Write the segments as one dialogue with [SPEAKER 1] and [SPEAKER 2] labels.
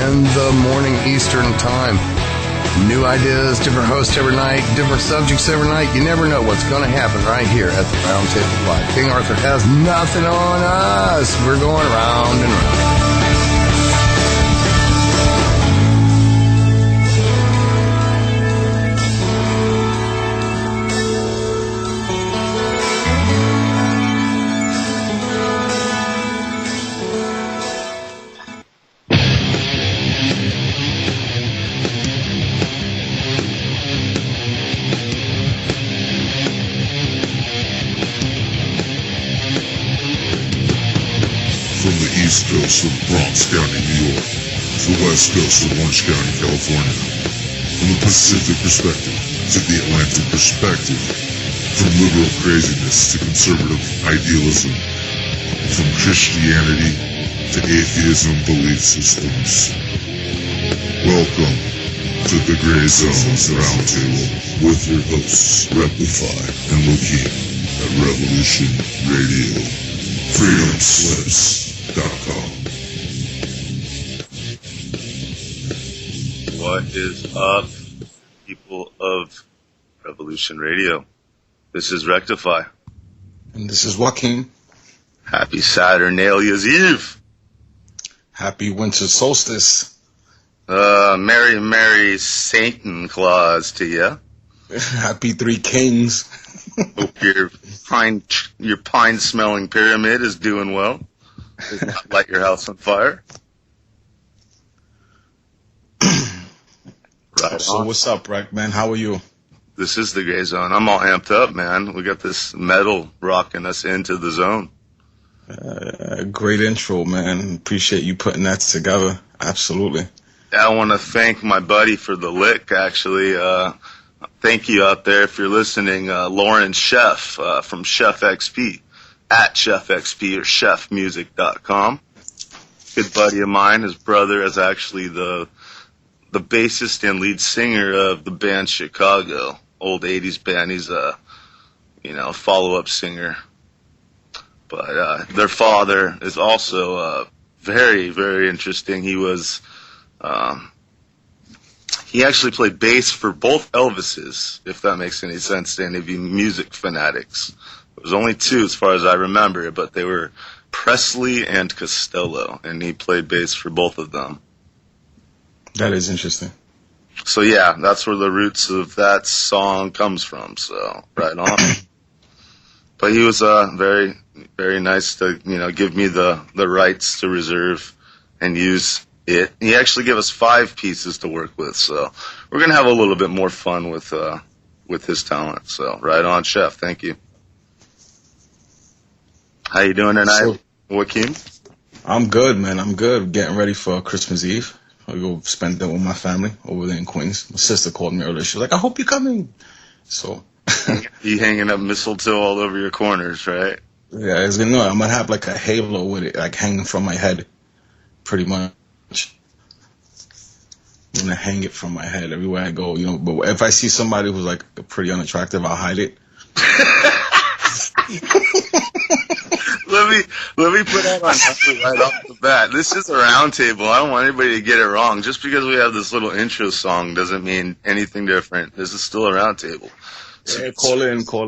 [SPEAKER 1] in the morning Eastern time. New ideas, different hosts every night, different subjects every night. You never know what's going to happen right here at the Roundtable Live. King Arthur has nothing on us. We're going round and round.
[SPEAKER 2] From the East Coast of Bronx County, New York, to the West Coast of Orange County, California. From the Pacific perspective to the Atlantic perspective. From liberal craziness to conservative idealism. From Christianity to atheism belief systems. Welcome to the Thegrayzone Roundtable with your hosts, Rectify and Lakeem at Revolution Radio. FreedomSlips.com.
[SPEAKER 3] What is up, people of Revolution Radio? This is Rectify.
[SPEAKER 1] And this is Joaquin.
[SPEAKER 3] Happy Saturnalia's Eve.
[SPEAKER 1] Happy winter solstice.
[SPEAKER 3] Merry, Merry Satan Claus to you.
[SPEAKER 1] Happy Three Kings.
[SPEAKER 3] Hope your pine smelling pyramid is doing well. Does not light your house on fire. Right
[SPEAKER 1] So
[SPEAKER 3] on.
[SPEAKER 1] what's up, Rec, man? How are you?
[SPEAKER 3] This is the Thegrayzone. I'm all amped up, man. We got this metal rocking us into the zone.
[SPEAKER 1] Great intro, man. Appreciate you putting that together. Absolutely.
[SPEAKER 3] I want to thank my buddy for the lick, actually. Thank you out there if you're listening. Lauren Chef from Chef XP, at Chef XP or chefmusic.com. Good buddy of mine. His brother is actually the bassist and lead singer of the band Chicago, old 80s band. He's a follow-up singer. But their father is also very, very interesting. He was he actually played bass for both Elvises, if that makes any sense to any of you music fanatics. There was only two as far as I remember, but they were Presley and Costello, and he played bass for both of them.
[SPEAKER 1] That is interesting.
[SPEAKER 3] So yeah, that's where the roots of that song comes from, so right on. But he was very, very nice to, give me the rights to reserve and use it. He actually gave us 5 pieces to work with, so we're gonna have a little bit more fun with his talent. So right on, Chef. Thank you. How you doing tonight, Joaquin?
[SPEAKER 1] I'm good, man. I'm good. Getting ready for Christmas Eve. I'll go spend it with my family over there in Queens. My sister called me earlier. She was like, I hope you're coming. So.
[SPEAKER 3] You hanging up mistletoe all over your corners, right?
[SPEAKER 1] Yeah, I'm going to have like a halo with it, like hanging from my head, pretty much. I'm going to hang it from my head everywhere I go, But if I see somebody who's like pretty unattractive, I'll hide it.
[SPEAKER 3] Let me put that on right off the bat. This is a roundtable. I don't want anybody to get it wrong. Just because we have this little intro song doesn't mean anything different. This is still a roundtable.
[SPEAKER 1] So, yeah, call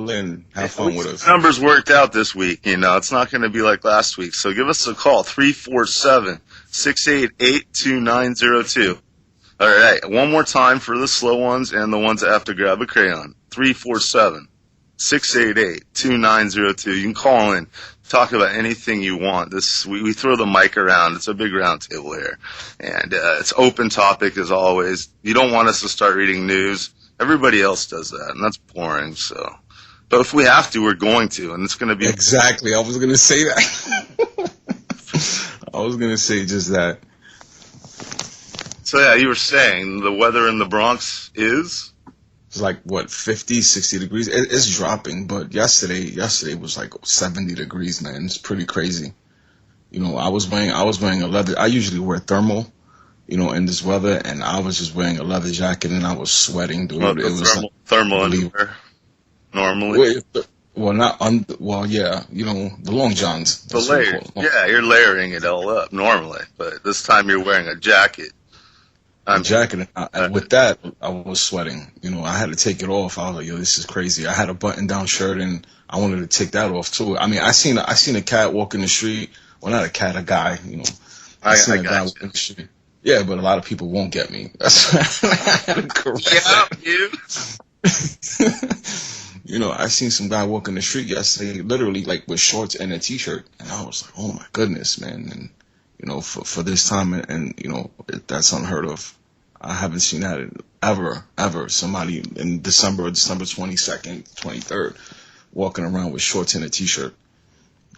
[SPEAKER 1] in. Have fun with us.
[SPEAKER 3] Numbers worked out this week. It's not going to be like last week. So give us a call, 347-688-2902. All right, one more time for the slow ones and the ones that have to grab a crayon. 347-688-2902. You can call in. Talk about anything you want. We throw the mic around. It's a big round table here. And it's open topic as always. You don't want us to start reading news. Everybody else does that, and that's boring. So, but if we have to, we're going to, and it's going to be...
[SPEAKER 1] Exactly. I was going to say that. I was going to say just that.
[SPEAKER 3] So, yeah, you were saying the weather in the Bronx is...
[SPEAKER 1] It's like, 50, 60 degrees? It's dropping, but yesterday was like 70 degrees, man. It's pretty crazy. I was wearing a leather. I usually wear thermal, in this weather, and I was just wearing a leather jacket, and I was sweating, dude.
[SPEAKER 3] It was thermal underwear, normally.
[SPEAKER 1] Yeah, the long johns.
[SPEAKER 3] The layer. Yeah, you're layering it all up normally, but this time you're wearing a jacket.
[SPEAKER 1] the
[SPEAKER 3] I'm
[SPEAKER 1] jacket. And with that, I was sweating. You know, I had to take it off. I was like, yo, this is crazy. I had a button down shirt and I wanted to take that off too. I mean, I seen a cat walk in the street. Well, not a cat, a guy. You know, I seen
[SPEAKER 3] I
[SPEAKER 1] a guy
[SPEAKER 3] got
[SPEAKER 1] walk
[SPEAKER 3] you.
[SPEAKER 1] in the street. Yeah, but a lot of people won't get me. That's why I had to correct
[SPEAKER 3] Yeah,
[SPEAKER 1] that.
[SPEAKER 3] you.
[SPEAKER 1] You know, I seen some guy walk in the street yesterday, literally like with shorts and a t-shirt, and I was like, oh my goodness, man. And you know, for this time, and you know, that's unheard of. I haven't seen that ever. Somebody in December 22nd, 23rd, walking around with shorts and a t-shirt.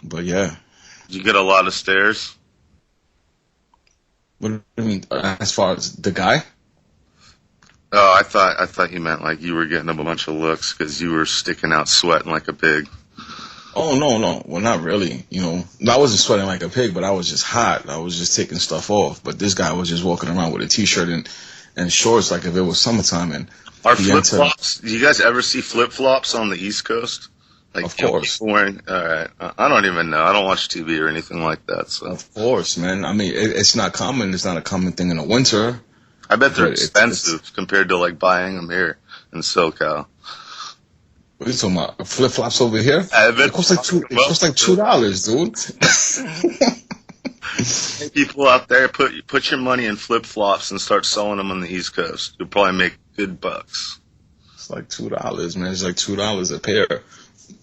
[SPEAKER 1] But yeah,
[SPEAKER 3] Did you get a lot of stares?
[SPEAKER 1] what do you mean? As far as the guy?
[SPEAKER 3] Oh, I thought you meant like you were getting a bunch of looks because you were sticking out sweating like a pig.
[SPEAKER 1] Oh no. Well, not really. You know, I wasn't sweating like a pig, but I was just hot. I was just taking stuff off. But this guy was just walking around with a t-shirt and shorts like if it was summertime. And
[SPEAKER 3] Are
[SPEAKER 1] he
[SPEAKER 3] flip
[SPEAKER 1] entered,
[SPEAKER 3] flops? Do you guys ever see flip flops on the East Coast? Like
[SPEAKER 1] of
[SPEAKER 3] you know,
[SPEAKER 1] course.
[SPEAKER 3] people wearing. All right, I don't even know. I don't watch TV or anything like that. So
[SPEAKER 1] Of course, man. I mean, it's not common. It's not a common thing in the winter,
[SPEAKER 3] I bet they're
[SPEAKER 1] but
[SPEAKER 3] expensive compared to like buying them here in SoCal.
[SPEAKER 1] what are you talking about? Flip flops over here?
[SPEAKER 3] I bet
[SPEAKER 1] It costs like two. It costs like $2, dude.
[SPEAKER 3] people out there put your money in flip flops and start selling them on the East Coast. You'll probably make good bucks.
[SPEAKER 1] It's like $2, man. It's like $2 a pair.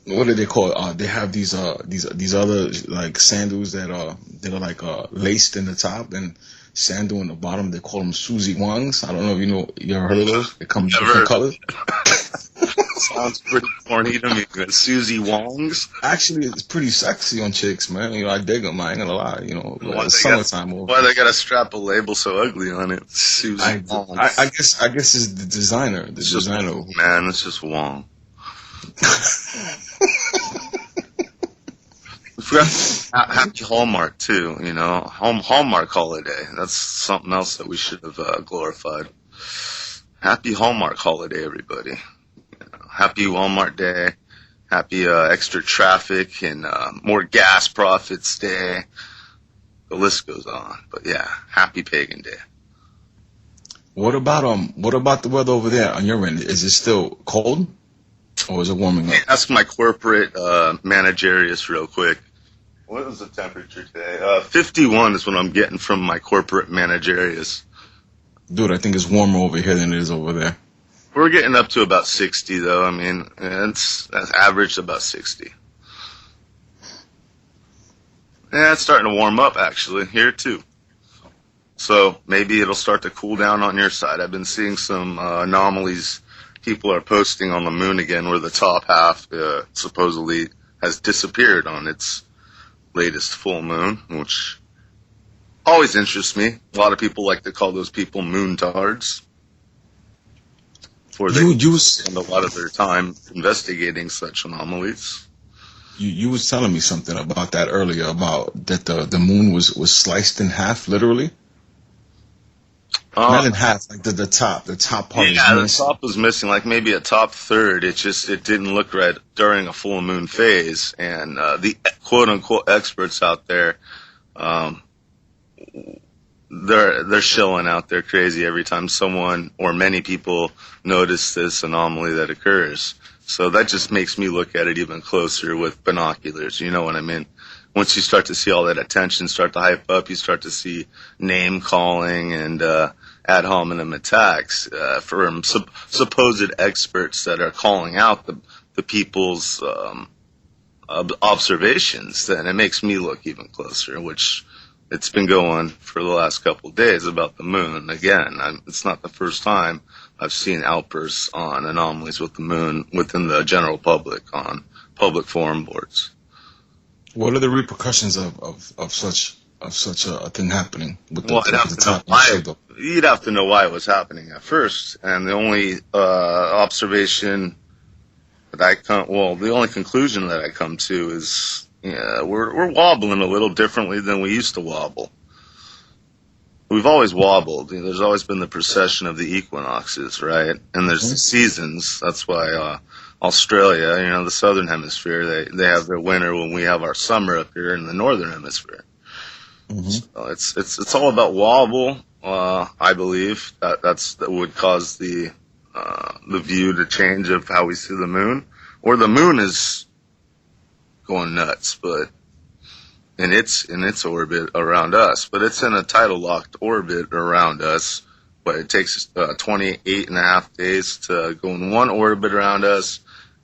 [SPEAKER 1] What do they call it? They have these other like sandals that are like laced in the top and sandal in the bottom. They call them Susie Wangs. I don't know if you ever heard of those. They come in
[SPEAKER 3] Never
[SPEAKER 1] different
[SPEAKER 3] heard.
[SPEAKER 1] colors.
[SPEAKER 3] Sounds pretty corny to me. But Susie Wong's.
[SPEAKER 1] Actually, it's pretty sexy on chicks, man. You know, I dig them. I ain't gonna lie. You know, it's summertime over.
[SPEAKER 3] Why they got to strap a label so ugly on it? Susie Wong.
[SPEAKER 1] I guess it's the designer. The
[SPEAKER 3] It's just
[SPEAKER 1] designer.
[SPEAKER 3] man, it's just Wong. We forgot Happy Hallmark too. You know, Hallmark holiday. That's something else that we should have glorified. Happy Hallmark holiday, everybody. You know, happy Walmart Day. Happy extra traffic and more gas profits day. The list goes on. But yeah, happy Pagan Day.
[SPEAKER 1] What about the weather over there on your end? Is it still cold, or is it warming up?
[SPEAKER 3] Ask my corporate managerius real quick. What is the temperature today? 51 is what I'm getting from my corporate managerius.
[SPEAKER 1] Dude, I think it's warmer over here than it is over there.
[SPEAKER 3] We're getting up to about 60 though. I mean, that's averaged about 60. Yeah, it's starting to warm up actually here too. So maybe it'll start to cool down on your side. I've been seeing some anomalies. People are posting on the moon again where the top half supposedly has disappeared on its latest full moon, which always interests me. A lot of people like to call those people moontards. For they spend a lot of their time investigating such anomalies.
[SPEAKER 1] You was telling me something about that earlier, about that the moon was sliced in half, literally. Not in half, like the top part.
[SPEAKER 3] Yeah,
[SPEAKER 1] was
[SPEAKER 3] the top was missing, like maybe a top third. It didn't look right during a full moon phase, and the quote unquote experts out there, they're shilling out there crazy every time someone or many people notice this anomaly that occurs. So that just makes me look at it even closer with binoculars. You know what I mean? Once you start to see all that attention start to hype up, you start to see name calling and ad hominem attacks from supposed experts that are calling out the people's observations. Then it makes me look even closer, which it's been going for the last couple of days about the moon. Again, it's not the first time I've seen outbursts on anomalies with the moon within the general public on public forum boards.
[SPEAKER 1] What are the repercussions of such a thing happening? With
[SPEAKER 3] Well, you'd have to know why it was happening at first, and the only observation that the only conclusion that I come to is, we're wobbling a little differently than we used to wobble. We've always wobbled. There's always been the precession of the equinoxes, right? And there's the seasons. That's why Australia, the southern hemisphere, they have their winter when we have our summer up here in the northern hemisphere.
[SPEAKER 1] Mm-hmm.
[SPEAKER 3] So it's all about wobble, I believe that would cause the view to change of how we see the moon, or the moon is going nuts, but in its orbit around us, but it's in a tidal locked orbit around us. But it takes 28 and a half days to go in one orbit around us,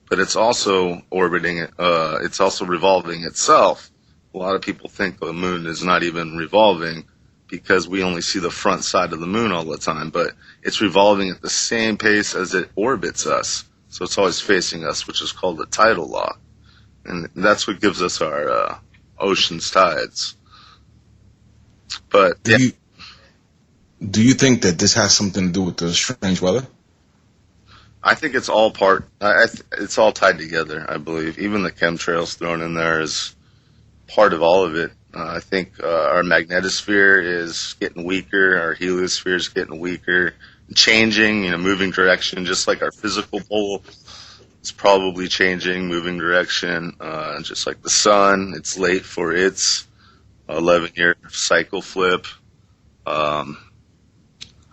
[SPEAKER 3] but it's also orbiting, it's also revolving itself. A lot of people think the moon is not even revolving because we only see the front side of the moon all the time, but it's revolving at the same pace as it orbits us. So it's always facing us, which is called a tidal lock. And that's what gives us our ocean's tides. But yeah.
[SPEAKER 1] Do you think that this has something to do with the strange weather?
[SPEAKER 3] I think it's all it's all tied together, I believe. Even the chemtrails thrown in there is part of all of it. I think our magnetosphere is getting weaker, our heliosphere is getting weaker, changing, moving direction, just like our physical pole is probably changing, moving direction. Just like the sun, it's late for its 11-year cycle flip.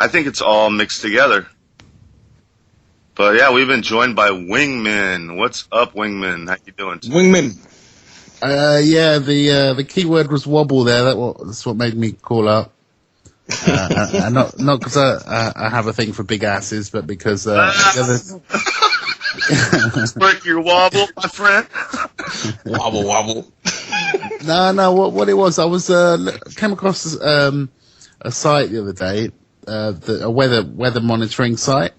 [SPEAKER 3] I think it's all mixed together. But yeah, we've been joined by Wingman. What's up, Wingman? How you doing today?
[SPEAKER 1] Wingman.
[SPEAKER 4] Yeah, the keyword was wobble there. That's what made me call up. And not because I have a thing for big asses, but because
[SPEAKER 3] Work your wobble, my friend.
[SPEAKER 1] Wobble.
[SPEAKER 4] No. What it was, I was came across a site the other day, a weather monitoring site.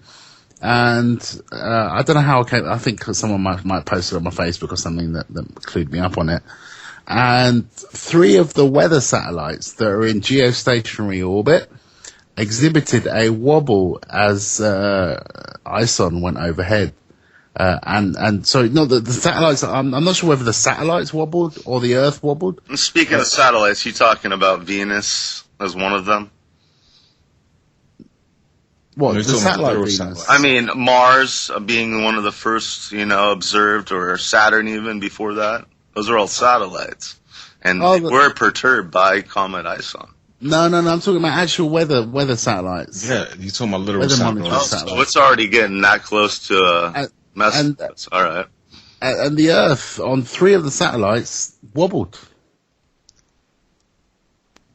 [SPEAKER 4] And I don't know how I came. I think someone might post it on my Facebook or something that clued me up on it. And 3 of the weather satellites that are in geostationary orbit exhibited a wobble as ISON went overhead. And so no, the satellites. I'm not sure whether the satellites wobbled or the Earth wobbled.
[SPEAKER 3] Speaking of satellites, you talking about Venus as one of them?
[SPEAKER 4] What, the satellite Venus?
[SPEAKER 3] I mean, Mars being one of the first, observed, or Saturn even before that. Those are all satellites. And they were perturbed by Comet ISON.
[SPEAKER 4] No, I'm talking about actual weather satellites.
[SPEAKER 1] Yeah, you're talking about literal satellites.
[SPEAKER 3] So it's already getting that close to a mess. All right.
[SPEAKER 4] And the Earth on 3 of the satellites wobbled.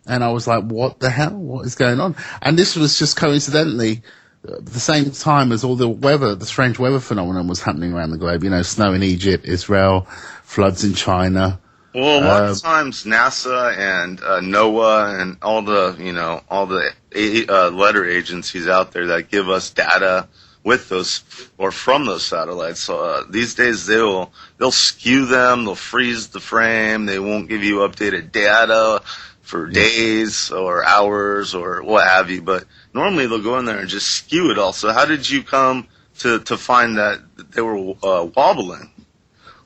[SPEAKER 4] And I was like, what the hell? What is going on? And this was just coincidentally the same time as all the strange weather phenomenon was happening around the globe. Snow in Egypt, Israel, floods in China.
[SPEAKER 3] Well, a lot of times NASA and NOAA and all the letter agencies out there that give us data with those or from those satellites. These days they'll skew them, they'll freeze the frame, they won't give you updated data for days or hours or what have you, but normally they'll go in there and just skew it all. So how did you come to find that they were wobbling?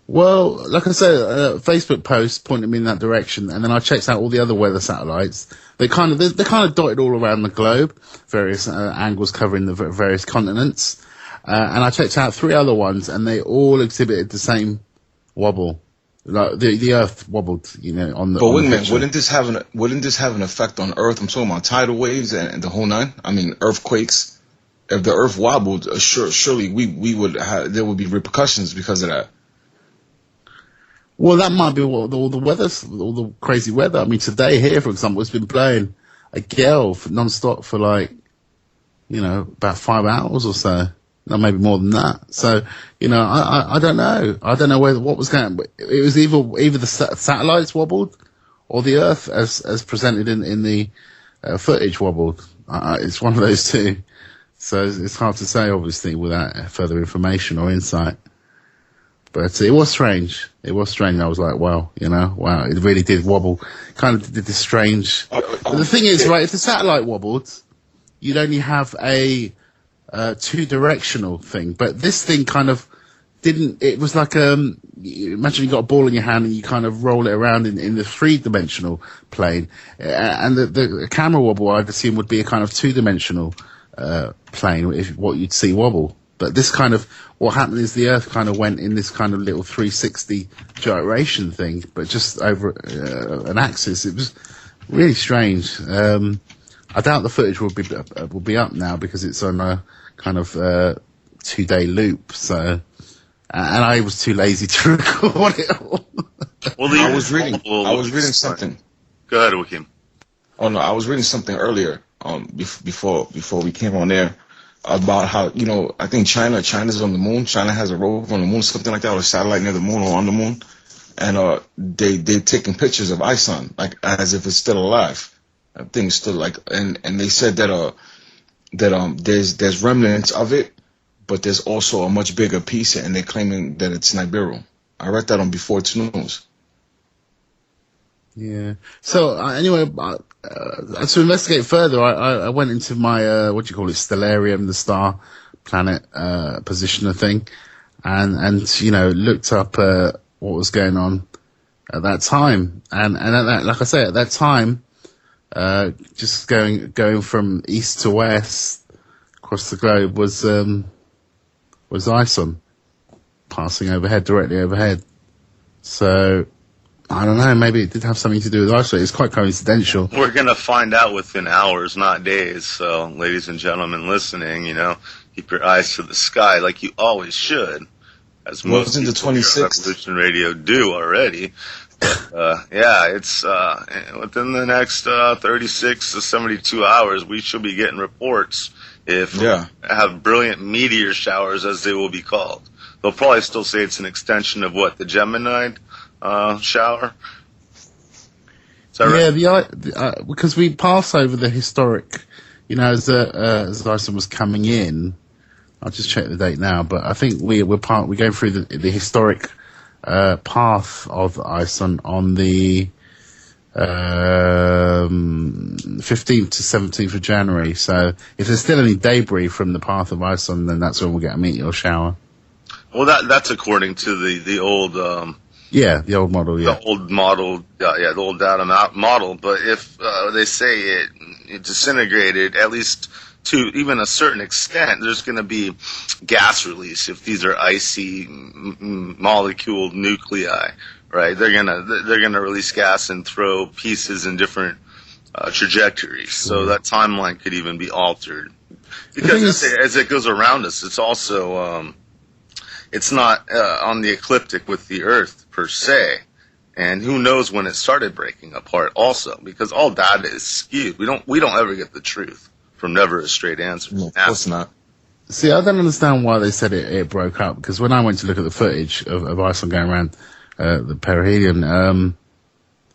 [SPEAKER 4] Well, like I said, a Facebook post pointed me in that direction, and then I checked out all the other weather satellites. They're kind of dotted all around the globe, various angles covering the various continents, and I checked out 3 other ones, and they all exhibited the same wobble. Like the Earth wobbled, on the.
[SPEAKER 1] But wait a minute, wouldn't this have an effect on Earth? I'm talking about tidal waves and the whole nine. I mean, earthquakes. If the Earth wobbled, surely we would there would be repercussions because of that.
[SPEAKER 4] Well, that might be all the crazy weather. I mean, today here, for example, it's been blowing a gale non-stop for about 5 hours or so. No, maybe more than that. So, I don't know. I don't know what was going on. It was either the satellites wobbled or the Earth, as presented in the footage, wobbled. It's one of those 2. So it's hard to say, obviously, without further information or insight. But it was strange. I was like, wow, wow, it really did wobble. Kind of did this strange. But the thing is, right, if the satellite wobbled, you'd only have a 2-directional thing, but this thing kind of didn't. It was like imagine you got a ball in your hand and you kind of roll it around in the 3-dimensional plane, and the camera wobble I'd assume would be a kind of 2-dimensional plane, if what you'd see wobble. But this kind of, what happened is the Earth kind of went in this kind of little 360 gyration thing, but just over an axis. It was really strange. I doubt the footage will be up now because it's on a kind of 2-day loop. So, and I was too lazy to record it all.
[SPEAKER 3] Well,
[SPEAKER 1] I was reading something.
[SPEAKER 3] Go ahead, Wakim.
[SPEAKER 1] Oh no, I was reading something earlier, before we came on air, about how, I think China's on the moon. China has a rover on the moon, something like that, or a satellite near the moon or on the moon, and they're taking pictures of Ison like as if it's still alive. I think it's still like, and they said that there's remnants of it, but there's also a much bigger piece, and they're claiming that it's NIBIRU. I read that on Before It's News.
[SPEAKER 4] Yeah. So anyway, to investigate further, I went into my stellarium, the star planet positioner thing, and looked up what was going on at that time, and at that, like I say, at that time, just going from east to west across the globe was Ison passing directly overhead. So I don't know, maybe it did have something to do with Ison. It's quite coincidental.
[SPEAKER 3] We're going to find out within hours, not days. So, ladies and gentlemen listening, keep your eyes to the sky like you always should, as most
[SPEAKER 1] in the
[SPEAKER 3] people here
[SPEAKER 1] 26th?
[SPEAKER 3] on Revolution Radio do already. But, it's within the next 36 to 72 hours, we should be getting reports if we have brilliant meteor showers, as they will be called. They'll probably still say it's an extension of the Gemini shower. Is that right?
[SPEAKER 4] Yeah, because we pass over the historic, as Ison was coming in. I'll just check the date now, but I think we're going through the historic path of Ison on the 15th to 17th of January. So if there's still any debris from the path of Ison, then that's when we'll get a meteor shower.
[SPEAKER 3] Well, that's according to the old
[SPEAKER 4] the old model,
[SPEAKER 3] the old model, the old data model. But if they say it disintegrated, at least to even a certain extent, there's going to be gas release if these are icy molecule nuclei, right? They're gonna release gas and throw pieces in different trajectories. So that timeline could even be altered because as it goes around us, it's also it's not on the ecliptic with the Earth per se. And who knows when it started breaking apart also, because all data is skewed. We don't ever get the truth from never a straight answer.
[SPEAKER 1] No, of course not.
[SPEAKER 4] See, I don't understand why they said it broke up, because when I went to look at the footage of Ison going around the perihelion,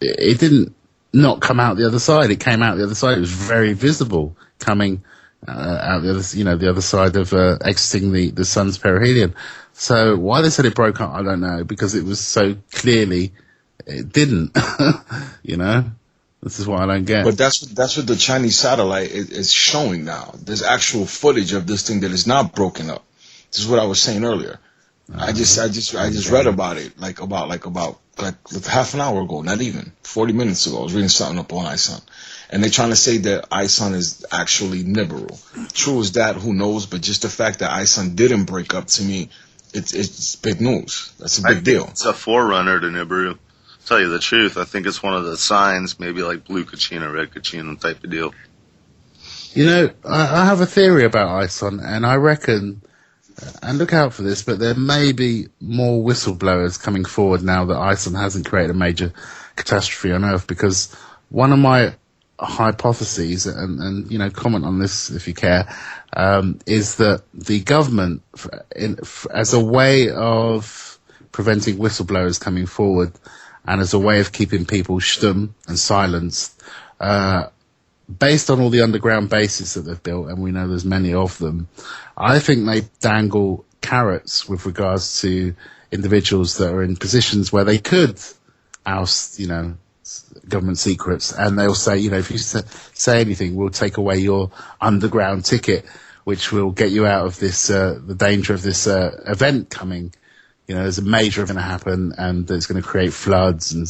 [SPEAKER 4] it didn't not come out the other side. It came out the other side. It was very visible coming out the other, the other side of exiting the sun's perihelion. So why they said it broke up, I don't know, because it was so clearly it didn't. This is what I don't get.
[SPEAKER 1] But that's what the Chinese satellite is showing now. There's actual footage of this thing that is not broken up. This is what I was saying earlier. I just read about it like half an hour ago, not even 40 minutes ago. I was reading something up on Ison, and they're trying to say that Ison is actually NIBIRU. True is that? Who knows? But just the fact that Ison didn't break up, to me, it's big news. That's a big deal.
[SPEAKER 3] It's a forerunner to NIBIRU. Tell you the truth, I think it's one of the signs, maybe like blue Kachina, red Kachina type of deal.
[SPEAKER 4] I have a theory about Ison, and I reckon, and look out for this, but there may be more whistleblowers coming forward now that Ison hasn't created a major catastrophe on Earth, because one of my hypotheses, and comment on this if you care, is that the government, as a way of preventing whistleblowers coming forward, and as a way of keeping people stum and silenced, based on all the underground bases that they've built, and we know there's many of them, I think they dangle carrots with regards to individuals that are in positions where they could oust, government secrets, and they'll say, if you say anything, we'll take away your underground ticket, which will get you out of this, the danger of this event coming. There's a major event to happen, and it's going to create floods and,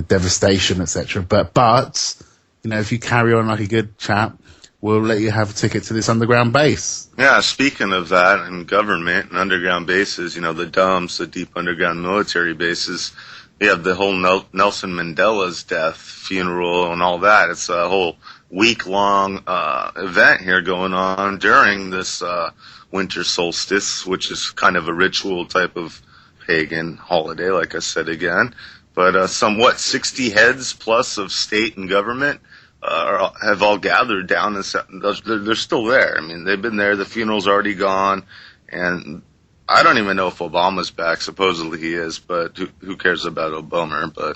[SPEAKER 4] devastation, etc. But, if you carry on like a good chap, we'll let you have a ticket to this underground base.
[SPEAKER 3] Yeah, speaking of that, and government and underground bases, the dumps, the deep underground military bases, you have the whole Nelson Mandela's death, funeral, and all that. It's a whole week-long event here going on during this winter solstice, which is kind of a ritual type of pagan holiday, like I said again. But somewhat 60 heads plus of state and government have all gathered down, and they're still there. I mean, they've been there. The funeral's already gone, and I don't even know if Obama's back. Supposedly he is, but who cares about Obama? But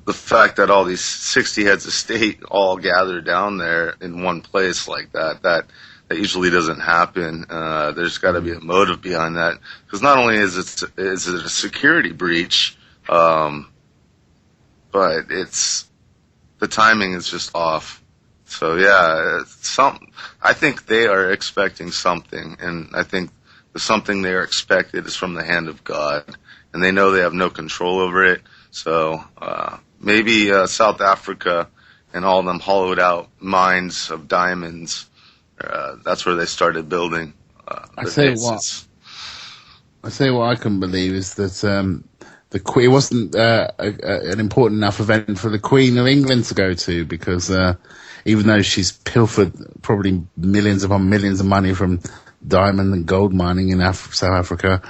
[SPEAKER 3] the fact that all these 60 heads of state all gather down there in one place like that usually doesn't happen. There's got to be a motive behind that, because not only is it a security breach, but the timing is just off. So yeah, I think they are expecting something, and I think the something they are expected is from the hand of God, and they know they have no control over it. So maybe South Africa and all them hollowed out mines of diamonds, that's where they started building.
[SPEAKER 4] I say what I can believe is that it wasn't an important enough event for the Queen of England to go to, because even though she's pilfered probably millions upon millions of money from diamond and gold mining in South Africa,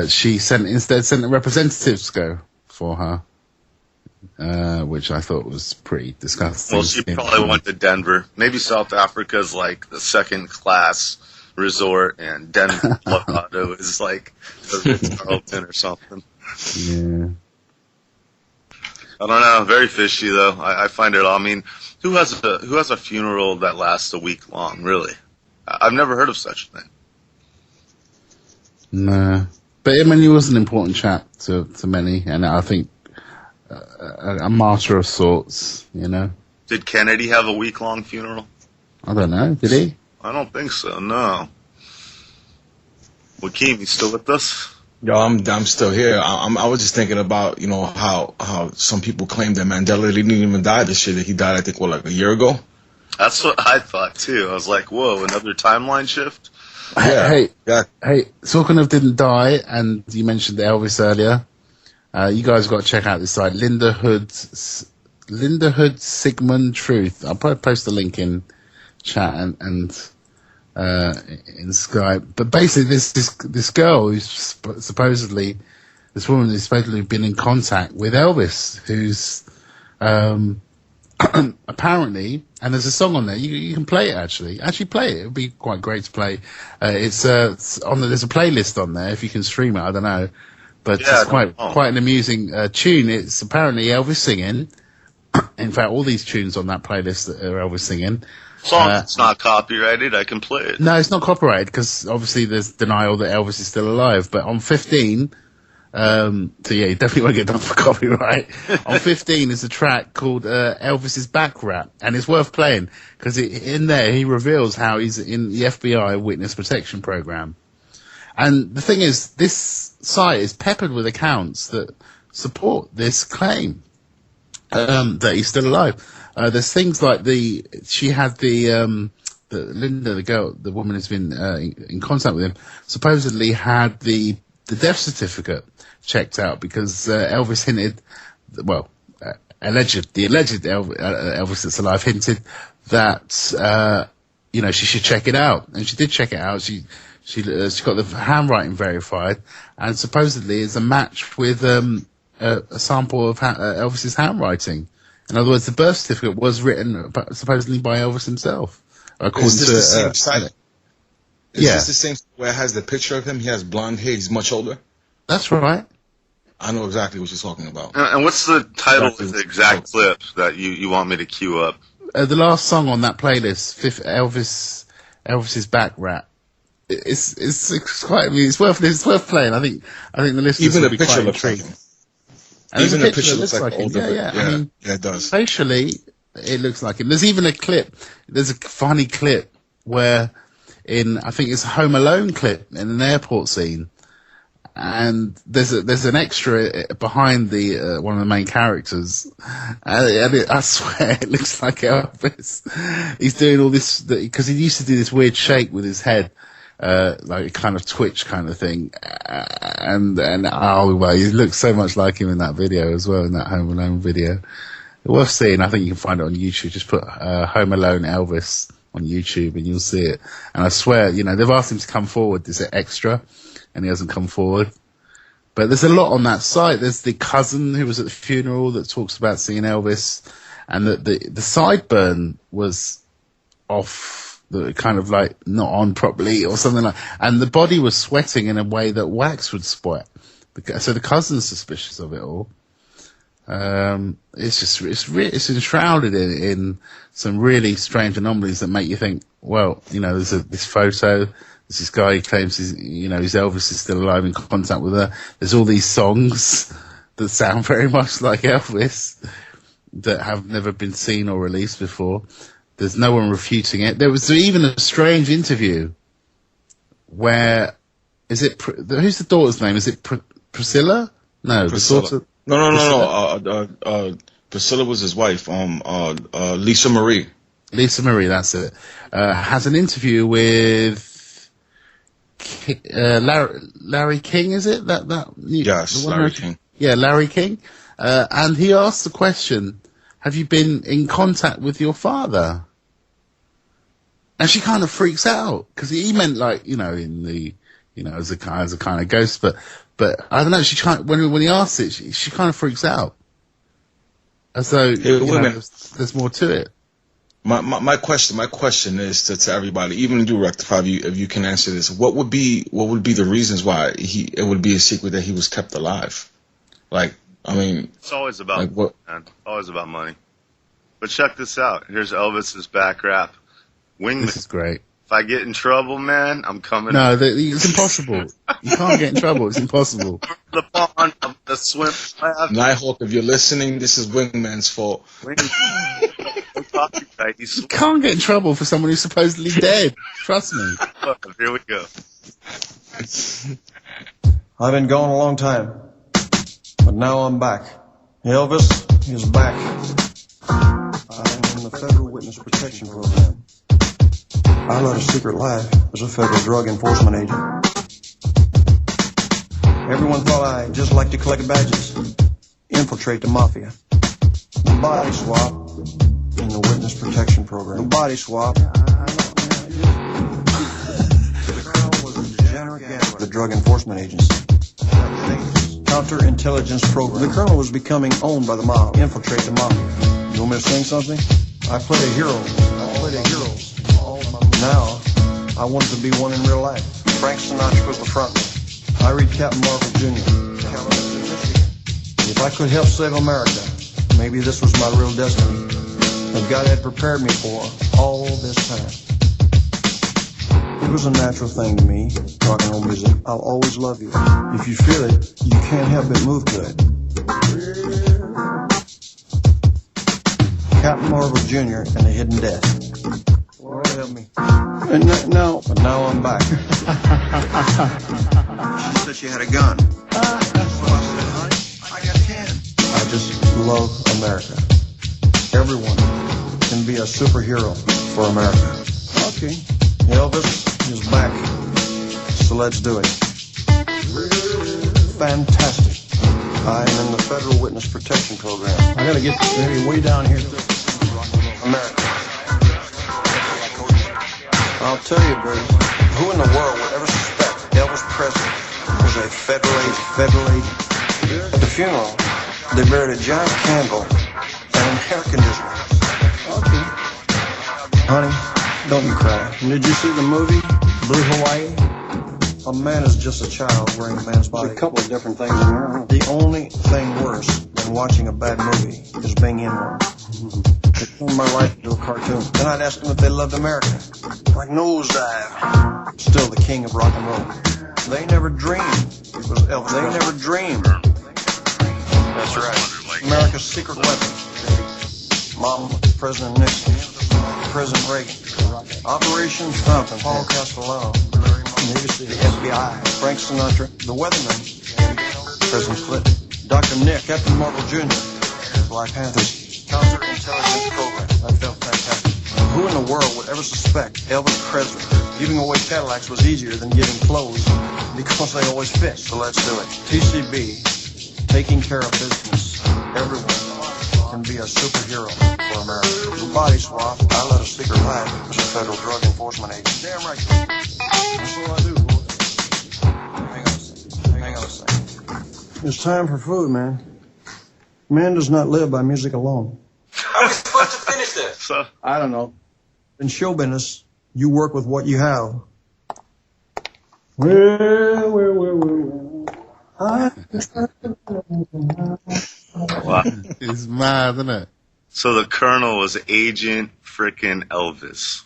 [SPEAKER 4] she instead sent the representatives to go for her, which I thought was pretty disgusting.
[SPEAKER 3] Well, she probably went to Denver. Maybe South Africa's like the second-class resort, and Denver, Colorado is like the Ritz-Carlton or something.
[SPEAKER 4] Yeah.
[SPEAKER 3] I don't know. Very fishy, though. I find it all. I mean, who has a funeral that lasts a week long? Really, I've never heard of such a thing.
[SPEAKER 4] No, but I mean, he was an important chap to many, and I think a martyr of sorts. You know.
[SPEAKER 3] Did Kennedy have a week-long funeral?
[SPEAKER 4] I don't know. Did he?
[SPEAKER 3] I don't think so. No. Joaquin, you still with us?
[SPEAKER 1] Yo, I'm still here. I was just thinking about, you know, how some people claim that Mandela didn't even die this year. That he died, I think, like a year ago.
[SPEAKER 3] That's what I thought too. I was like, whoa, another timeline shift.
[SPEAKER 1] Yeah.
[SPEAKER 4] Hey, talking of didn't die, and you mentioned Elvis earlier. You guys got to check out this site, Linda Hood Sigmund Truth. I'll probably post the link in chat and in Skype. But basically, this girl who's this woman who's supposedly been in contact with Elvis, who's apparently, and there's a song on there. You can play it actually play it. It would be quite great to play. It's on there's a playlist on there if you can stream it. I don't know, but it's quite an amusing tune. It's apparently Elvis singing. In fact, all these tunes on that playlist are Elvis singing.
[SPEAKER 3] It's not copyrighted. I can play it.
[SPEAKER 4] No, it's not copyrighted because obviously there's denial that Elvis is still alive. But on 15, so yeah, you definitely won't get done for copyright. On 15 is a track called Elvis's Back Rap, and it's worth playing because in there he reveals how he's in the FBI Witness Protection Program. And the thing is, this site is peppered with accounts that support this claim that he's still alive. There's things like she had the Linda, the girl, the woman who's been in contact with him, supposedly had the death certificate checked out because Elvis hinted, the alleged Elvis that's alive hinted that she should check it out, and she did check it out. She got the handwriting verified, and supposedly is a match with a sample of Elvis's handwriting. In other words, the birth certificate was written supposedly by Elvis himself. According
[SPEAKER 1] is this
[SPEAKER 4] to
[SPEAKER 1] the same site? Is
[SPEAKER 4] yeah.
[SPEAKER 1] this the same where it has the picture of him? He has blonde hair. He's much older.
[SPEAKER 4] That's right.
[SPEAKER 1] I know exactly what you're talking about.
[SPEAKER 3] And what's the title of the exact clip that you want me to cue up?
[SPEAKER 4] The last song on that playlist, Elvis's Back Rap. It's quite. I mean, it's worth playing. I think the listeners
[SPEAKER 1] Even
[SPEAKER 4] will
[SPEAKER 1] the
[SPEAKER 4] be
[SPEAKER 1] picture
[SPEAKER 4] quite
[SPEAKER 1] looks like
[SPEAKER 4] intrigued.
[SPEAKER 1] him.
[SPEAKER 4] And
[SPEAKER 1] Even
[SPEAKER 4] there's
[SPEAKER 1] the picture
[SPEAKER 4] that
[SPEAKER 1] looks like
[SPEAKER 4] him.
[SPEAKER 1] older.
[SPEAKER 4] Yeah. I mean,
[SPEAKER 1] it does.
[SPEAKER 4] facially, it looks like him. There's even a clip. There's a funny clip where I think it's a Home Alone clip in an airport scene, and there's an extra behind the one of the main characters, and I swear it looks like Elvis. He's doing all this because he used to do this weird shake with his head. Like a kind of twitch kind of thing, and he looks so much like him in that video as well, in that Home Alone video. Worth seeing. I think you can find it on YouTube. Just put Home Alone Elvis on YouTube and you'll see it. And I swear, they've asked him to come forward. Is it extra? And he hasn't come forward. But there's a lot on that site. There's the cousin who was at the funeral that talks about seeing Elvis, and the sideburn was off, kind of like not on properly or something like. And the body was sweating in a way that wax would sweat. So the cousin's suspicious of it all. It's enshrouded in some really strange anomalies that make you think, well, there's this photo, there's this guy who claims his Elvis is still alive, in contact with her. There's all these songs that sound very much like Elvis that have never been seen or released before. There's no one refuting it. There was even a strange interview where, who's the daughter's name? Is it Priscilla? No,
[SPEAKER 1] Priscilla.
[SPEAKER 4] The daughter.
[SPEAKER 1] No. Priscilla was his wife. Lisa Marie.
[SPEAKER 4] Lisa Marie, that's it. Has an interview with Larry King, is it?
[SPEAKER 1] Yes, Larry King.
[SPEAKER 4] Yeah, Larry King. And he asked the question, have you been in contact with your father? And she kind of freaks out, because he meant like, in the, as a kind of ghost, but I don't know, when he asks it, she kind of freaks out. As though, there's more to it.
[SPEAKER 1] My question is to everybody, even do Rectify, if you can answer this. What would be the reasons why it would be a secret that he was kept alive?
[SPEAKER 3] It's always about money, man. Always about money. But check this out. Here's Elvis's back rap. Wingman.
[SPEAKER 4] This is great.
[SPEAKER 3] If I get in trouble, man, I'm coming.
[SPEAKER 4] No, it's impossible. You can't get in trouble. It's impossible.
[SPEAKER 3] The pond, I'm the swim.
[SPEAKER 1] Nighthawk, if you're listening, this is Wingman's fault.
[SPEAKER 4] You can't get in trouble for someone who's supposedly dead. Trust me.
[SPEAKER 3] Here we go.
[SPEAKER 5] I've been gone a long time, but now I'm back. Elvis is back. I'm in the Federal Witness Protection Program. I led a secret life as a federal drug enforcement agent. Everyone thought I just liked to collect badges, infiltrate the mafia. The body swap in the Witness Protection Program. The body swap. The colonel was a degenerate gambler. The Drug Enforcement Agency. Counterintelligence Program. The colonel was becoming owned by the mob. Infiltrate the mafia. You want me to sing something? I played a hero. Now, I wanted to be one in real life. Frank Sinatra was the frontman. I read Captain Marvel Jr. If I could help save America, maybe this was my real destiny that God had prepared me for all this time. It was a natural thing to me, rock and roll music. I'll always love you. If you feel it, you can't help but move to it. Captain Marvel Jr. and the Hidden Death. Lord help me. But now I'm back. She said she had a gun. So I said, honey, I got 10. I just love America. Everyone can be a superhero for America. Okay. Elvis is back. So let's do it. Fantastic. I'm in the Federal Witness Protection Program. I gotta get maybe way down here. America. I'll tell you, Bruce, who in the world would ever suspect Elvis Presley was a federal agent? At the funeral, they buried a giant candle and an air conditioner. Okay. Honey, don't you cry. Did you see the movie, Blue Hawaii? A man is just a child wearing a man's body. There's a couple of different things in there. The only thing worse than watching a bad movie is being in one. They turned my life into a cartoon. Then I'd ask them if they loved America. Like Nosedive. Still the king of rock and roll. They never dreamed it was Elvis. They never dreamed. That's right. America's secret weapon. Mom, President Nixon, President Reagan, Operation Fountain, Paul Castellano, the FBI, Frank Sinatra, the Weatherman, President Clinton, Dr. Nick, Captain Marvel Jr., Black Panthers. Counterintelligence Program. That felt fantastic. Who in the world would ever suspect Elvis Presley giving away Cadillacs was easier than giving clothes because they always fit? So let's do it. TCB, taking care of business. Everyone can and be a superhero for America. You body swap, I let a secret lab as a federal drug enforcement agent. Damn right. That's what I do, boy. Hang on a second. It's time for food, man. Man does not live by music alone.
[SPEAKER 6] How are we supposed to finish this?
[SPEAKER 5] I don't know. In show business, you work with what you have. Well.
[SPEAKER 3] Wow.
[SPEAKER 4] It's mad, isn't it?
[SPEAKER 3] So the Colonel was Agent frickin' Elvis.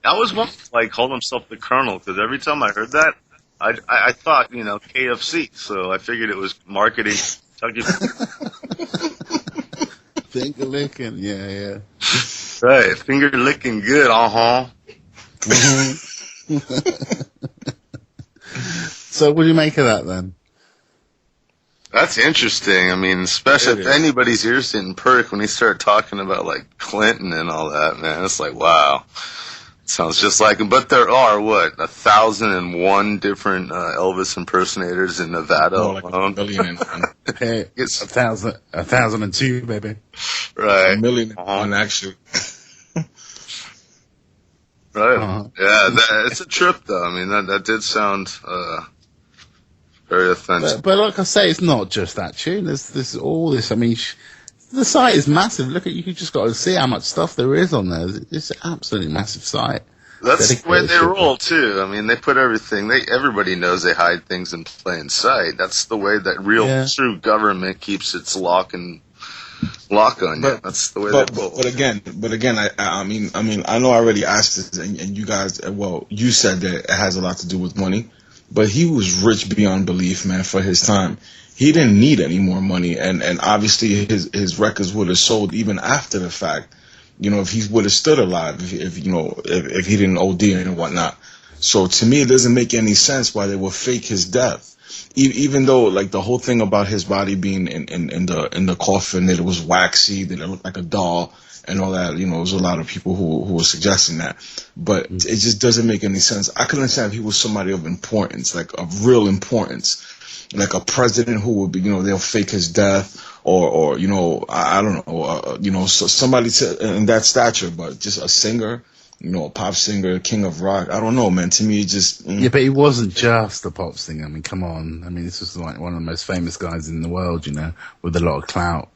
[SPEAKER 3] I was one to, like, call himself the Colonel, because every time I heard that, I thought, KFC. So I figured it was marketing.
[SPEAKER 4] Finger licking, yeah.
[SPEAKER 3] Right, finger licking good,
[SPEAKER 4] So what do you make of that then?
[SPEAKER 3] That's interesting. I mean, especially if anybody's ears didn't perk when he started talking about, like, Clinton and all that, man. It's like, wow. Sounds just like him. But there are, 1,001 different Elvis impersonators in Nevada alone?
[SPEAKER 1] Like a million and one.
[SPEAKER 4] Hey, it's 1,002, baby.
[SPEAKER 3] Right.
[SPEAKER 1] A million and one, actually.
[SPEAKER 3] Right. Yeah, it's a trip, though. I mean, that did sound very authentic.
[SPEAKER 4] But like I say, it's not just that tune. There's all this. I mean, the site is massive. Look at you just got to see how much stuff there is on there. It's an absolutely massive site.
[SPEAKER 3] That's the way they roll too. I mean, they put everything. Everybody knows they hide things in plain sight. That's the way that real true government keeps its lock on you. That's the way they roll.
[SPEAKER 1] But again, I mean, I know I already asked this, and you guys, you said that it has a lot to do with money. But he was rich beyond belief, man, for his time. He didn't need any more money, and obviously his records would have sold even after the fact. If he would have stood alive, if he didn't OD and whatnot. So to me, it doesn't make any sense why they would fake his death, even though like the whole thing about his body being in the coffin, that it was waxy, that it looked like a doll, and all that. There was a lot of people who were suggesting that, but it just doesn't make any sense. I could understand if he was somebody of importance, like of real importance. Like a president who would be, they'll fake his death, or I don't know, so somebody in that stature. But just a singer, a pop singer, king of rock. I don't know, man. To me, it just
[SPEAKER 4] yeah. But he wasn't just a pop singer. I mean, come on. I mean, this was like one of the most famous guys in the world, with a lot of clout.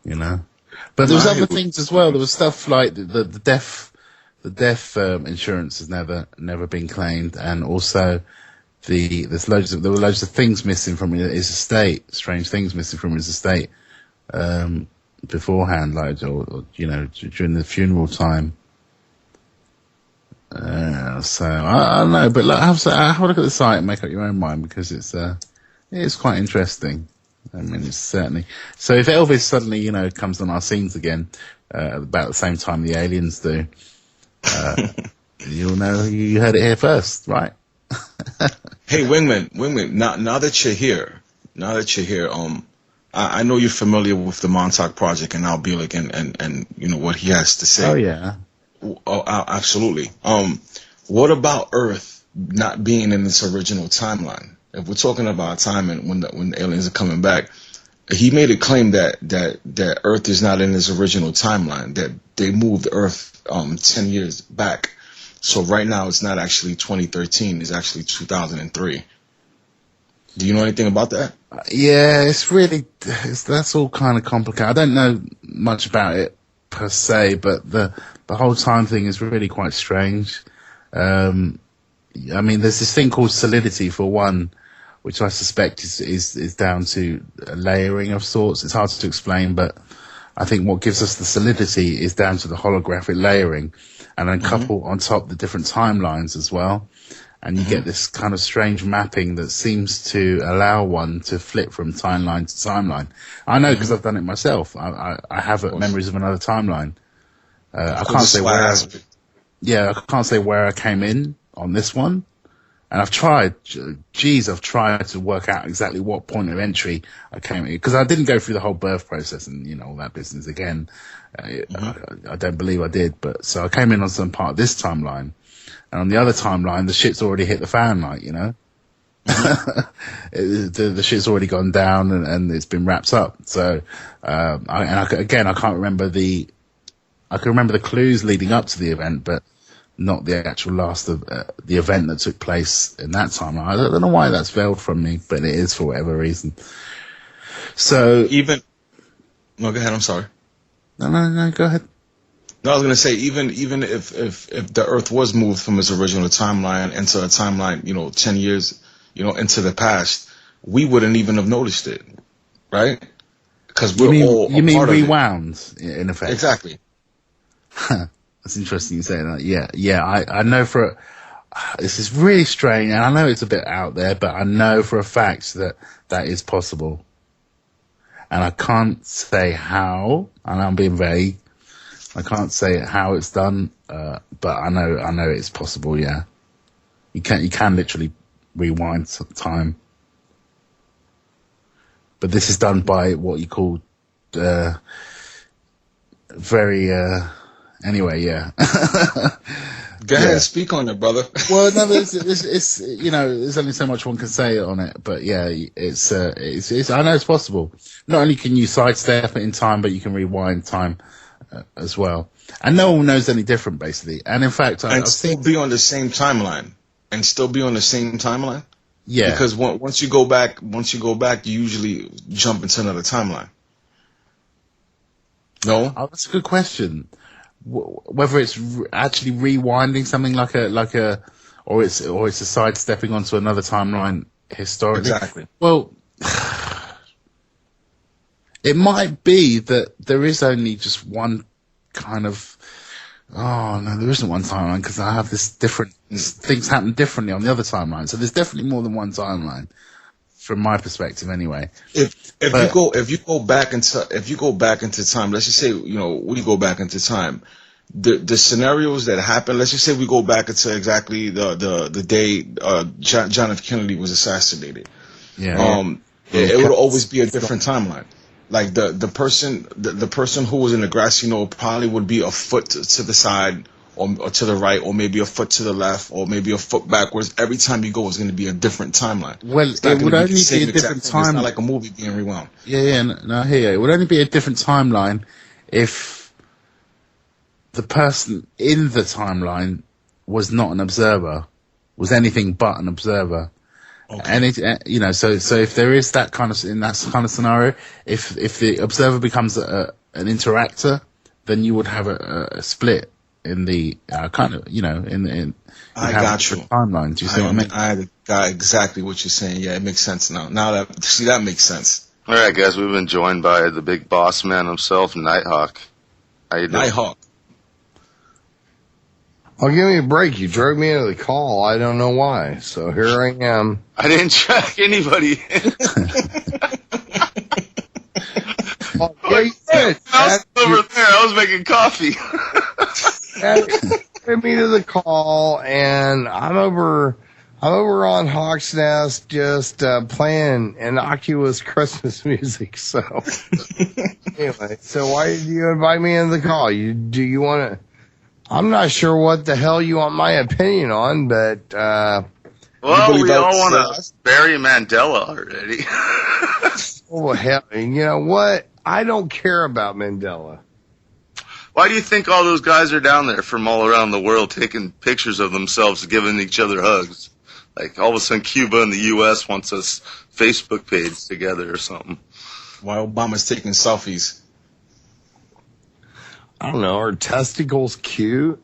[SPEAKER 4] But there was other things as well. There was stuff like the deaf insurance has never been claimed, and also. There were loads of things missing from his estate, strange things missing from his estate, beforehand, like, or during the funeral time. So I don't know, but have a look at the site and make up your own mind, because it's quite interesting. I mean, it's certainly. So if Elvis suddenly, comes on our scenes again, about the same time the aliens do, you'll know you heard it here first, right?
[SPEAKER 1] Hey, Wingman. Now that you're here, I know you're familiar with the Montauk Project and Al Bielek and what he has to say.
[SPEAKER 4] Oh yeah.
[SPEAKER 1] Oh, absolutely. What about Earth not being in its original timeline? If we're talking about a time when the aliens are coming back, he made a claim that Earth is not in its original timeline. That they moved Earth 10 years back. So right now it's not actually 2013, it's actually 2003. Do you know anything about that?
[SPEAKER 4] Yeah, that's all kind of complicated. I don't know much about it per se, but the whole time thing is really quite strange. I mean, there's this thing called solidity for one, which I suspect is down to a layering of sorts. It's hard to explain, but I think what gives us the solidity is down to the holographic layering. And then couple on top the different timelines as well. And you get this kind of strange mapping that seems to allow one to flip from timeline to timeline. I know because I've done it myself. I have memories of another timeline. I can't say where. I can't say where I came in on this one. And I've tried. I've tried to work out exactly what point of entry I came in, because I didn't go through the whole birth process and all that business again. I don't believe I did, but so I came in on some part of this timeline, and on the other timeline, the shit's already hit the fan, The shit's already gone down and it's been wrapped up. So, I can't remember I can remember the clues leading up to the event, but not the actual last of the event that took place in that time. I don't know why that's veiled from me, but it is for whatever reason. So
[SPEAKER 1] no, go ahead. I'm sorry.
[SPEAKER 4] No, go ahead.
[SPEAKER 1] No, I was gonna say even if the Earth was moved from its original timeline into a timeline, 10 years, into the past, we wouldn't even have noticed it, right? Because we're all
[SPEAKER 4] you mean
[SPEAKER 1] part of it.
[SPEAKER 4] rewound in effect?
[SPEAKER 1] Exactly.
[SPEAKER 4] That's interesting you say that. Yeah. I know this is really strange, and I know it's a bit out there, but I know for a fact that is possible. And I can't say how, and I'm being vague. I can't say how it's done, but I know it's possible. Yeah, you can literally rewind time, but this is done by what you call very. Anyway, yeah.
[SPEAKER 1] Go ahead, speak on it, brother.
[SPEAKER 4] Well, no, it's there's only so much one can say on it, but yeah, it's I know it's possible. Not only can you sidestep it in time, but you can rewind time as well, and no one knows any different, basically. And in fact,
[SPEAKER 1] still be on the same timeline.
[SPEAKER 4] Yeah,
[SPEAKER 1] because once you go back, you usually jump into another timeline. No,
[SPEAKER 4] that's a good question. Whether it's actually rewinding something like a, or it's a sidestepping onto another timeline historically.
[SPEAKER 1] Exactly.
[SPEAKER 4] Well, it might be that there is only just one kind of. Oh no, there isn't one timeline because I have this different things happen differently on the other timeline. So there's definitely more than one timeline, from my perspective, anyway.
[SPEAKER 1] If you go back into time, let's just say we go back into time, the scenarios that happen. Let's just say we go back into exactly the day John F. Kennedy was assassinated.
[SPEAKER 4] Yeah.
[SPEAKER 1] It would always be a different timeline. Like the person who was in the grassy knoll probably would be a foot to the side or to the right, or maybe a foot to the left, or maybe a foot backwards. Every time you go, it's going to be a different timeline.
[SPEAKER 4] Well, it would only be a different time.
[SPEAKER 1] It's not like a movie being rewound.
[SPEAKER 4] Yeah. No, I hear you. It would only be a different timeline if the person in the timeline was not an observer, was anything but an observer. Okay. And it, so if there is that kind of scenario, if the observer becomes an interactor, then you would have a split in the I got you. Timeline. Do you see what I mean?
[SPEAKER 1] I got exactly what you're saying. Yeah, it makes sense now. That makes sense.
[SPEAKER 3] All right, guys, we've been joined by the big boss man himself, Nighthawk. How you doing?
[SPEAKER 1] Nighthawk.
[SPEAKER 7] Oh, give me a break. You drove me into the call. I don't know why. So here I am.
[SPEAKER 3] I didn't track anybody.
[SPEAKER 7] Oh, yeah, you did.
[SPEAKER 3] I was over there. I was making coffee.
[SPEAKER 7] Drove me to the call, and I'm over on Hawk's Nest just playing innocuous Christmas music. So anyway, so why did you invite me into the call? Do you want to? I'm not sure what the hell you want my opinion on, but
[SPEAKER 3] well, we all want to bury Mandela already.
[SPEAKER 7] Oh hell, you know what? I don't care about Mandela.
[SPEAKER 3] Why do you think all those guys are down there from all around the world taking pictures of themselves, giving each other hugs? Like all of a sudden Cuba and the U.S. wants us Facebook page together or something.
[SPEAKER 1] Why Obama's taking selfies?
[SPEAKER 7] I don't know. Are testicles cute?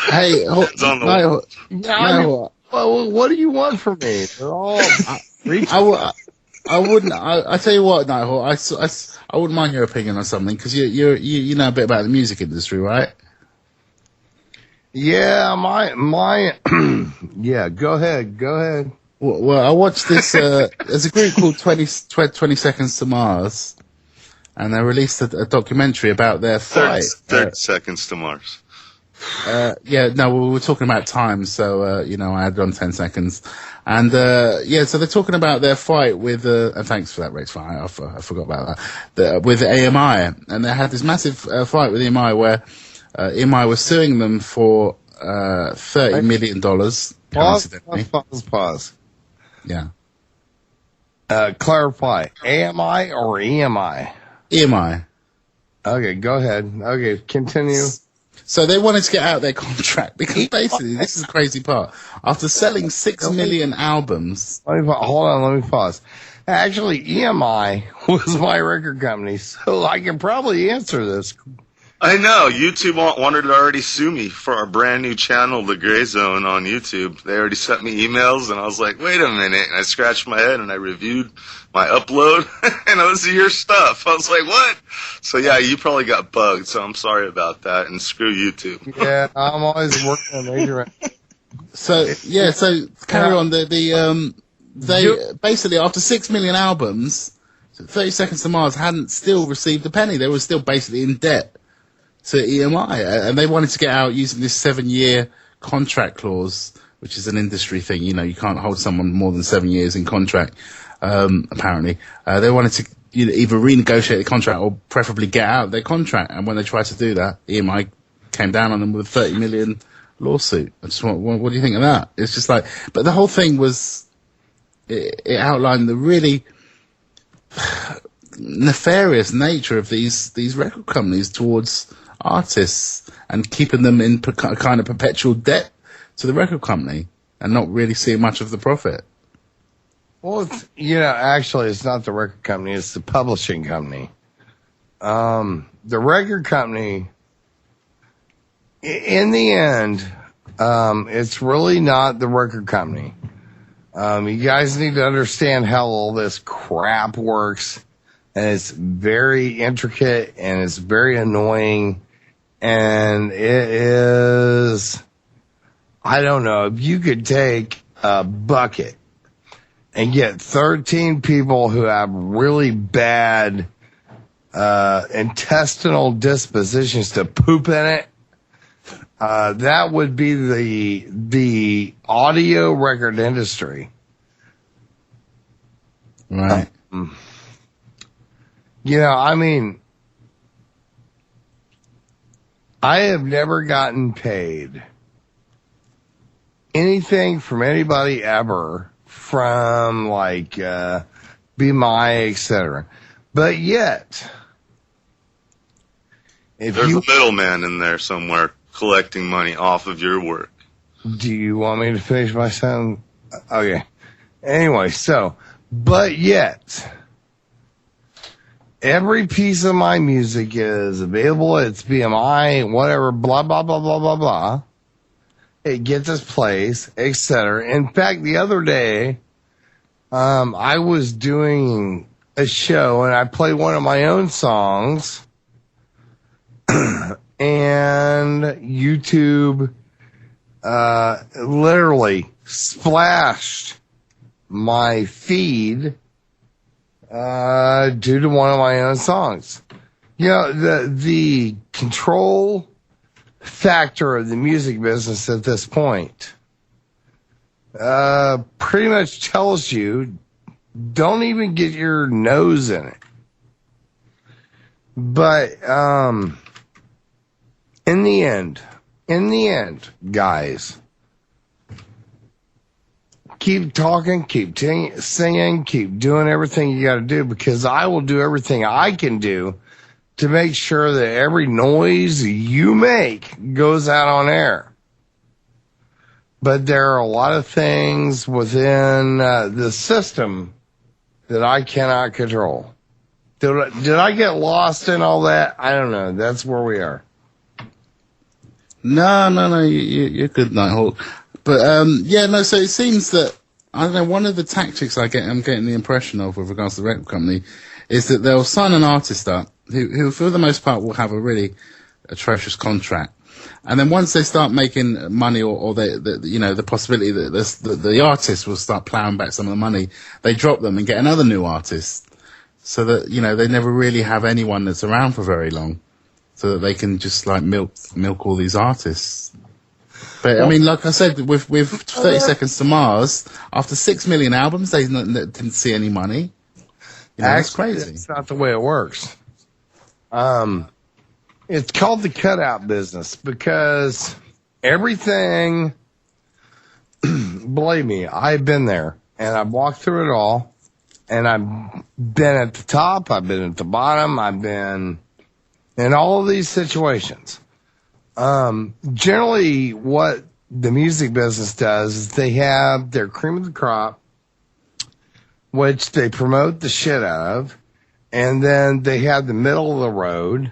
[SPEAKER 4] Hey,
[SPEAKER 7] what do you want from me? They're all.
[SPEAKER 4] I wouldn't. I tell you what, Nighthawk. I wouldn't mind your opinion on something because you know a bit about the music industry, right?
[SPEAKER 7] Yeah, my. Yeah, go ahead.
[SPEAKER 4] Well, I watched this. There's a group called 20 Seconds to Mars. And they released a documentary about their fight.
[SPEAKER 3] 30 Seconds to Mars.
[SPEAKER 4] We were talking about time, so, I added on 10 seconds. And, so they're talking about their fight with, and thanks for that, Rex, I forgot about that, with AMI. And they had this massive fight with EMI where EMI was suing them for $30 million
[SPEAKER 7] Pause.
[SPEAKER 4] Yeah.
[SPEAKER 7] Clarify, AMI or EMI?
[SPEAKER 4] EMI.
[SPEAKER 7] Okay, go ahead. Okay, continue.
[SPEAKER 4] So they wanted to get out of their contract because basically, this is the crazy part. After selling 6 million albums.
[SPEAKER 7] Hold on, let me pause. Actually, EMI was my record company, so I can probably answer this.
[SPEAKER 3] I know. YouTube wanted to already sue me for our brand new channel, The Gray Zone, on YouTube. They already sent me emails, and I was like, wait a minute. And I scratched my head, and I reviewed my upload, and it was your stuff. I was like, what? So, yeah, you probably got bugged, so I'm sorry about that, and screw YouTube.
[SPEAKER 7] Yeah, I'm always working on major.
[SPEAKER 4] So carry on. They basically, after 6 million albums, 30 Seconds to Mars hadn't still received a penny. They were still basically in debt to EMI, and they wanted to get out using this 7-year contract clause, which is an industry thing. You know, you can't hold someone more than 7 years in contract. Apparently, they wanted to either renegotiate the contract or preferably get out of their contract. And when they tried to do that, EMI came down on them with a 30 million lawsuit. I just what do you think of that? It's just like, but the whole thing was, it outlined the really nefarious nature of these record companies towards artists and keeping them in kind of perpetual debt to the record company and not really seeing much of the profit.
[SPEAKER 7] Well, actually, it's not the record company; it's the publishing company. The record company, in the end, it's really not the record company. You guys need to understand how all this crap works, and it's very intricate and it's very annoying, and it is, I don't know, if you could take a bucket and get 13 people who have really bad intestinal dispositions to poop in it, that would be the audio record industry.
[SPEAKER 4] Right.
[SPEAKER 7] I have never gotten paid anything from anybody ever from BMI, etc. But yet,
[SPEAKER 3] There's a middleman in there somewhere collecting money off of your work.
[SPEAKER 7] Do you want me to finish my sentence? Okay. Anyway, but yet, every piece of my music is available. It's BMI, whatever, blah, blah, blah, blah, blah, blah. It gets its place, etc. In fact, the other day, I was doing a show and I played one of my own songs and YouTube literally splashed my feed due to one of my own songs. The control factor of the music business at this point pretty much tells you don't even get your nose in it. But in the end, guys, keep talking, keep singing, keep doing everything you got to do, because I will do everything I can do to make sure that every noise you make goes out on air. But there are a lot of things within the system that I cannot control. Did I get lost in all that? I don't know. That's where we are.
[SPEAKER 4] No, you're good, Nighthawk. But, so it seems that, I don't know, one of the tactics I'm getting the impression of with regards to the record company is that they'll sign an artist up who for the most part will have a really atrocious contract. And then once they start making money or the possibility that the artist will start plowing back some of the money, they drop them and get another new artist. So that, they never really have anyone that's around for very long. So that they can just milk all these artists. But I mean, like I said, with 30 Seconds to Mars, after 6 million albums, they didn't see any money. That's crazy.
[SPEAKER 7] That's not the way it works. It's called the cutout business because everything believe me, I've been there and I've walked through it all, and I've been at the top, I've been at the bottom, I've been in all of these situations. Generally what the music business does is they have their cream of the crop, which they promote the shit out of, and then they have the middle of the road,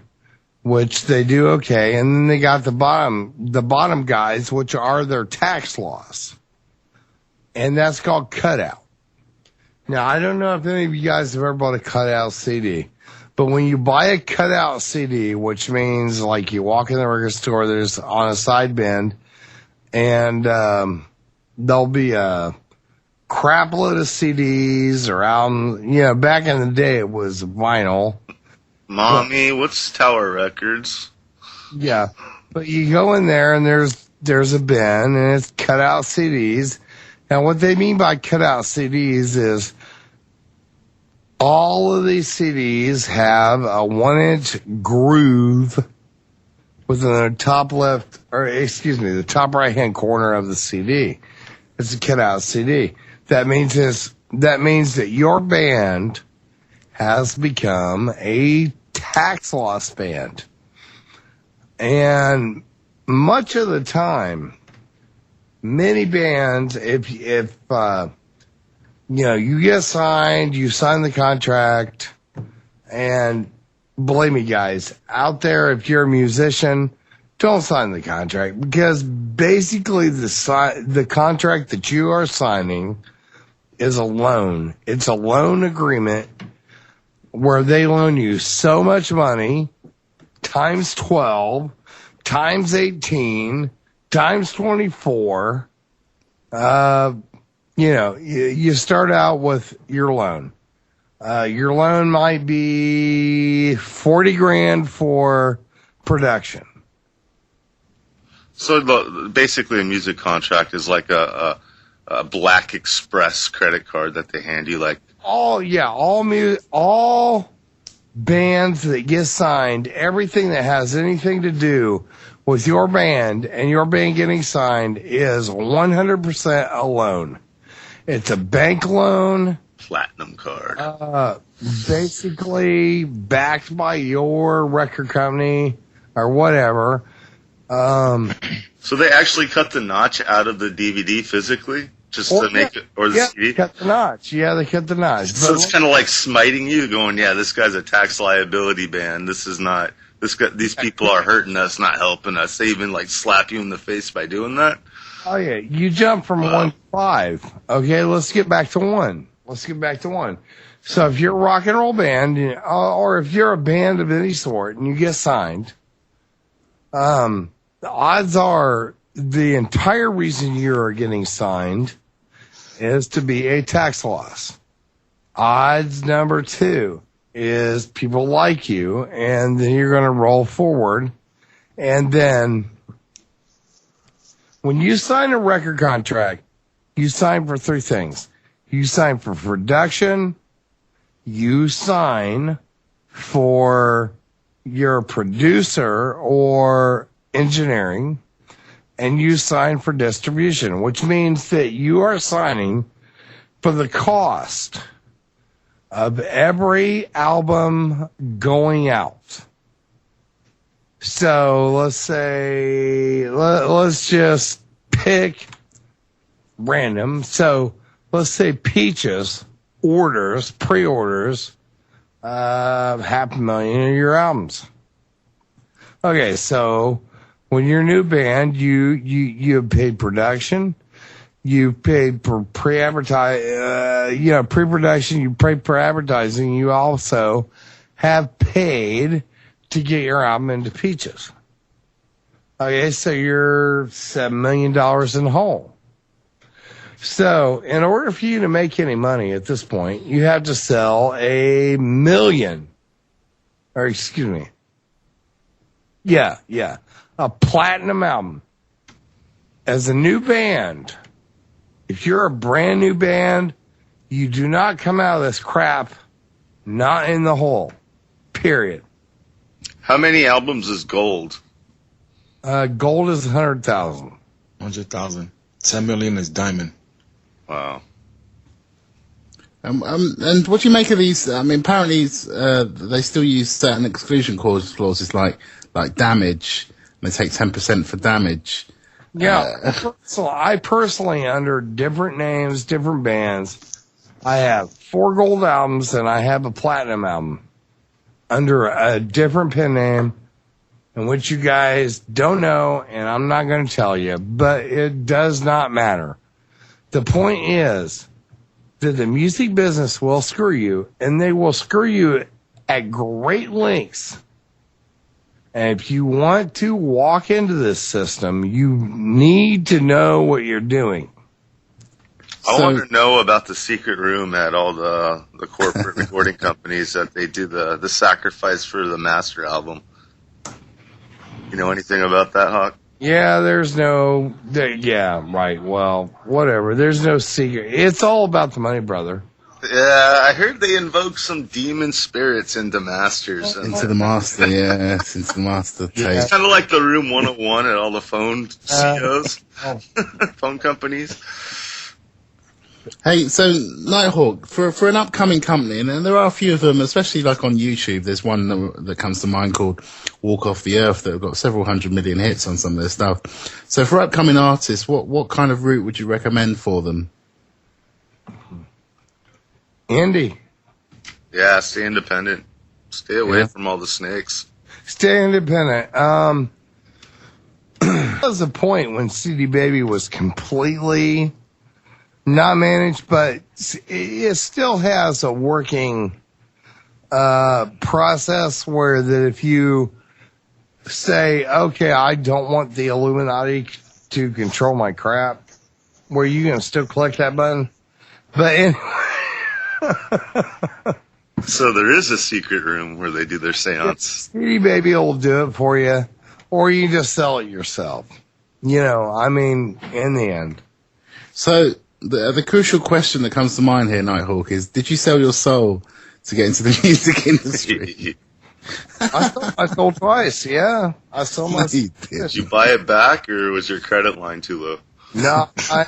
[SPEAKER 7] which they do okay, and then they got the bottom guys, which are their tax loss, and that's called cutout. Now, I don't know if any of you guys have ever bought a cutout CD, but when you buy a cutout CD, which means like you walk in the record store, there's on a side bin, and there'll be a crap load of CDs or albums. You know, back in the day it was vinyl.
[SPEAKER 3] Mommy, what's Tower Records?
[SPEAKER 7] Yeah, but you go in there and there's a bin and it's cutout CDs. Now, what they mean by cutout CDs is all of these CDs have a 1-inch groove within the top left, or excuse me, the top right-hand corner of the CD. It's a cutout CD. That means that your band has become a tax loss band. And much of the time, many bands, if you know, you get signed, you sign the contract, and believe me, guys, out there, if you're a musician, don't sign the contract, because basically the contract that you are signing is a loan. It's a loan agreement where they loan you so much money times 12, times 18, times 24. You know, you start out with your loan. Your loan might be $40,000 for production.
[SPEAKER 3] So basically a music contract is like a Black Express credit card that they hand you, like.
[SPEAKER 7] All bands that get signed, everything that has anything to do with your band and your band getting signed is 100% a loan. It's a bank loan.
[SPEAKER 3] Platinum card.
[SPEAKER 7] Basically backed by your record company or whatever.
[SPEAKER 3] So they actually cut the notch out of the DVD physically? Just to make it, or the CD?
[SPEAKER 7] They cut the notch. Yeah, they cut the notch.
[SPEAKER 3] So it's kind of like smiting you, going, yeah, this guy's a tax liability band. This is not, these people are hurting us, not helping us. They even like slap you in the face by doing that.
[SPEAKER 7] Oh yeah, you jump from 1 to 5. Okay, let's get back to 1. So if you're a rock and roll band, or if you're a band of any sort and you get signed, the odds are the entire reason you're getting signed is to be a tax loss. Odds number 2 is people like you, and then you're going to roll forward. And then when you sign a record contract, you sign for 3 things. You sign for production, you sign for your producer or engineering, and you sign for distribution, which means that you are signing for the cost of every album going out. So let's say, let's just pick random. So let's say Peaches pre-orders, 500,000 of your albums. Okay, so when you're a new band, you paid production, you paid for pre-production, you paid for advertising, you also have paid to get your album into Peaches. Okay, so you're $7 million in the hole. So in order for you to make any money at this point, you have to sell a platinum album. As a new band, if you're a brand new band, you do not come out of this crap not in the hole. Period.
[SPEAKER 3] How many albums is gold?
[SPEAKER 7] Gold is 100,000.
[SPEAKER 1] 100,000. 10 million is diamond.
[SPEAKER 3] Wow.
[SPEAKER 4] And what do you make of these? I mean, apparently they still use certain exclusion clauses like damage. They take 10% for damage.
[SPEAKER 7] Yeah. So I personally, under different names, different bands, I have 4 gold albums and I have a platinum album under a different pen name, and which you guys don't know, and I'm not going to tell you, but it does not matter. The point is that the music business will screw you, and they will screw you at great lengths. And if you want to walk into this system, you need to know what you're doing.
[SPEAKER 3] I want to know about the secret room at all the corporate recording companies that they do the sacrifice for the master album. You know anything about that, Hawk?
[SPEAKER 7] Yeah, yeah, right. Well, whatever. There's no secret. It's all about the money, brother.
[SPEAKER 3] Yeah, I heard they invoke some demon spirits into masters.
[SPEAKER 4] Into the master, yes, into the master tape.
[SPEAKER 3] It's kind of like the Room 101 at all the phone CEOs, phone companies.
[SPEAKER 4] Hey, so Nighthawk, for an upcoming company, and there are a few of them, especially like on YouTube, there's one that comes to mind called Walk Off the Earth that have got several 100 million hits on some of their stuff. So for upcoming artists, what kind of route would you recommend for them?
[SPEAKER 7] Indie.
[SPEAKER 3] Yeah, stay independent. Stay away from all the snakes.
[SPEAKER 7] Stay independent. There was a point when CD Baby was completely not managed, but it still has a working process where that if you say, okay, I don't want the Illuminati to control my crap, where you can still click that button. But anyway.
[SPEAKER 3] So there is a secret room where they do their seance.
[SPEAKER 7] CD Baby will do it for you, or you just sell it yourself. You know, I mean, in the end.
[SPEAKER 4] So the crucial question that comes to mind here, Nighthawk, is: did you sell your soul to get into the music industry?
[SPEAKER 7] I sold twice. Yeah, I sold my.
[SPEAKER 3] Did you buy it back, or was your credit line too low?
[SPEAKER 7] No, I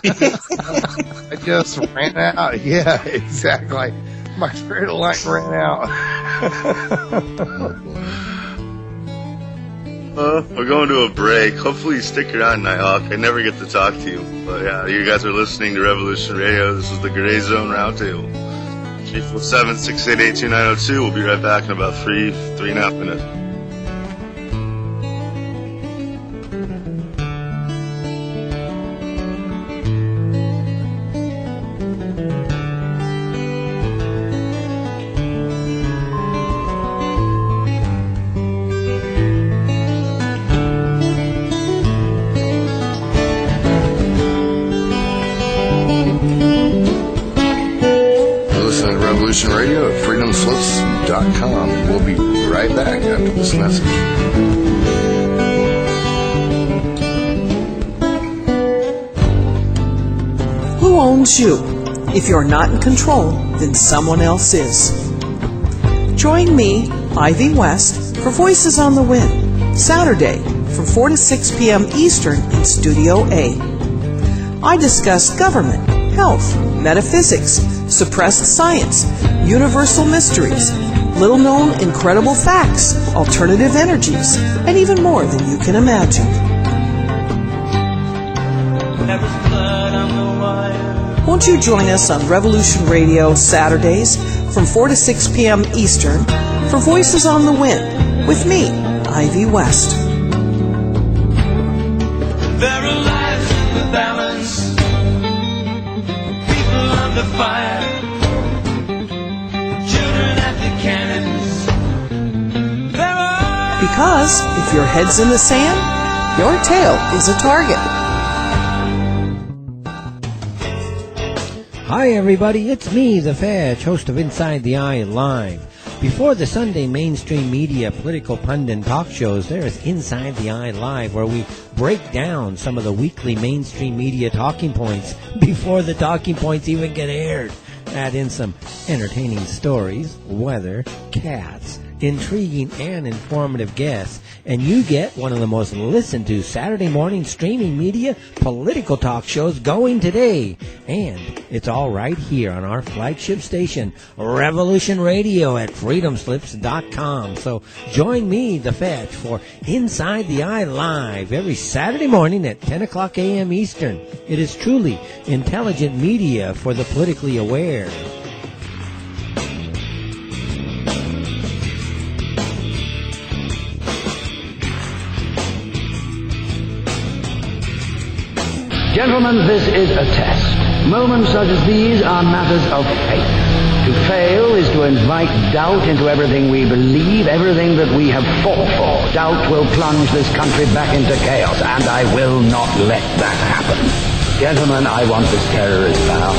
[SPEAKER 7] just ran out. Yeah, exactly. My credit line ran out.
[SPEAKER 3] We're going to a break. Hopefully you stick around, Nighthawk. I never get to talk to you. But yeah, you guys are listening to Revolution Radio. This is the Thegrayzone Roundtable. 347-688-2902. We'll be right back in about 3.5 minutes.
[SPEAKER 7] Radio at freedomslips.com. We'll be right back after this message.
[SPEAKER 8] Who owns you? If you're not in control, then someone else is. Join me, Ivy West, for Voices on the Wind, Saturday from 4 to 6 p.m. Eastern in Studio A. I discuss government, health, metaphysics, suppressed science, universal mysteries, little-known incredible facts, alternative energies, and even more than you can imagine. Won't you join us on Revolution Radio Saturdays from 4 to 6 p.m. Eastern for Voices on the Wind with me, Ivy West.
[SPEAKER 9] There are lives in the balance, people under fire, children at the cannons.
[SPEAKER 8] Because if your head's in the sand, your tail is a target.
[SPEAKER 10] Hi everybody, it's me, the Fetch, host of Inside the Eye Live. Before the Sunday mainstream media political pundit talk shows, there is Inside the Eye Live, where we break down some of the weekly mainstream media talking points before the talking points even get aired. Add in some entertaining stories, weather, cats, intriguing and informative guests. And you get one of the most listened to Saturday morning streaming media political talk shows going today. And it's all right here on our flagship station, Revolution Radio at freedomslips.com. So join me, The Fetch, for Inside the Eye Live every Saturday morning at 10 o'clock a.m. Eastern. It is truly intelligent media for the politically aware.
[SPEAKER 11] Gentlemen, this is a test. Moments such as these are matters of faith. To fail is to invite doubt into everything we believe, everything that we have fought for. Doubt will plunge this country back into chaos, and I will not let that happen. Gentlemen, I want this terrorist found,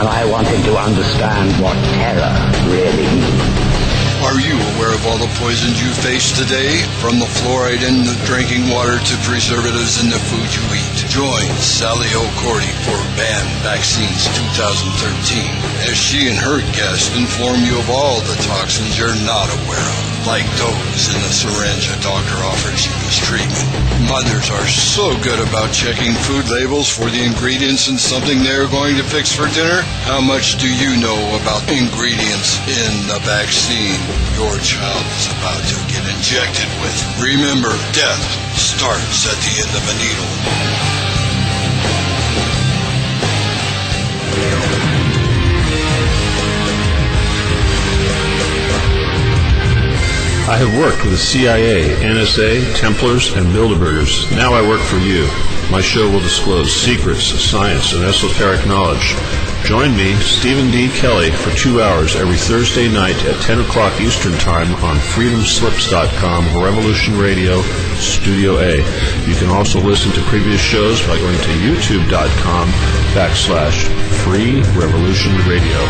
[SPEAKER 11] and I want him to understand what terror really means.
[SPEAKER 12] Are you aware of all the poisons you face today? From the fluoride in the drinking water to preservatives in the food you eat. Join Sally O'Cordy for Ban Vaccines 2013 as she and her guests inform you of all the toxins you're not aware of, like those in the syringe a doctor offers you as treatment. Mothers are so good about checking food labels for the ingredients in something they're going to fix for dinner. How much do you know about ingredients in the vaccine your child is about to get injected with? Remember, death starts at the end of a needle.
[SPEAKER 13] I have worked with the CIA, NSA, Templars, and Bilderbergers. Now I work for you. My show will disclose secrets, science, and esoteric knowledge. Join me, Stephen D. Kelly, for 2 hours every Thursday night at 10 o'clock Eastern Time on freedomslips.com, Revolution Radio, Studio A. You can also listen to previous shows by going to youtube.com/Free Revolution Radio.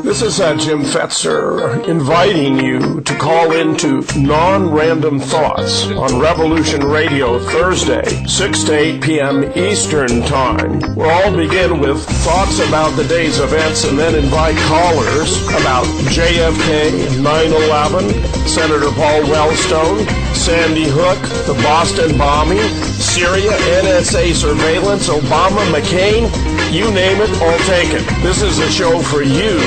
[SPEAKER 14] This is Jim Fetzer inviting you to call into Non-Random Thoughts on Revolution Radio Thursday, 6 to 8 p.m. Eastern Time. We'll all begin with thoughts about the day's events and then invite callers about JFK, 9/11, Senator Paul Wellstone, Sandy Hook, the Boston bombing, Syria, NSA surveillance, Obama, McCain, you name it, I'll take it. This is a show for you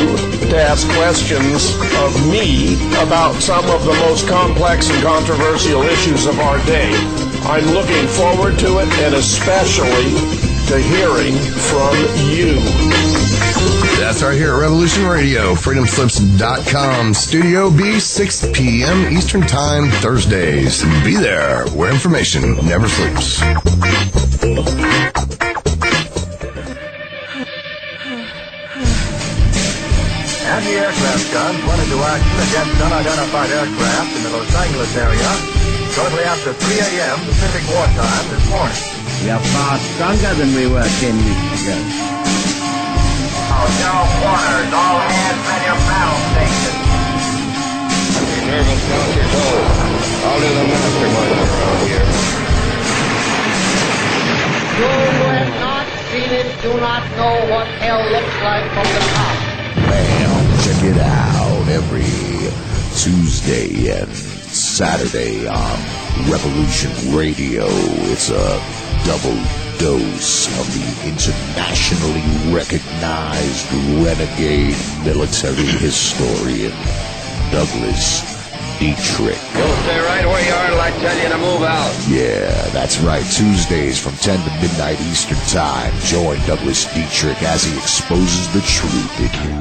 [SPEAKER 14] to ask questions of me about some of the most complex and controversial issues of our day. I'm looking forward to it, and especially to hearing from you.
[SPEAKER 15] That's right here at Revolution Radio, freedomslips.com, Studio B, 6 p.m. Eastern Time, Thursdays. Be there, where information never sleeps.
[SPEAKER 16] Anti-aircraft guns went into action against unidentified aircraft in the Los Angeles area shortly after 3 a.m. Pacific Wartime this morning.
[SPEAKER 17] We are far stronger than we were 10 weeks ago.
[SPEAKER 16] General quarters, all hands at your battle stations.
[SPEAKER 18] Nervous monsters hold. I'll do the mastermind around here.
[SPEAKER 19] You who have not seen it do not know what hell looks like from the top.
[SPEAKER 20] Well, check it out every Tuesday and Saturday on Revolution Radio. It's a double dose of the internationally recognized renegade military historian Douglas Dietrich.
[SPEAKER 18] You'll stay right where you are till I tell you to move out.
[SPEAKER 20] Yeah, that's right. Tuesdays from 10 to midnight Eastern Time. Join Douglas Dietrich as he exposes the truth in you.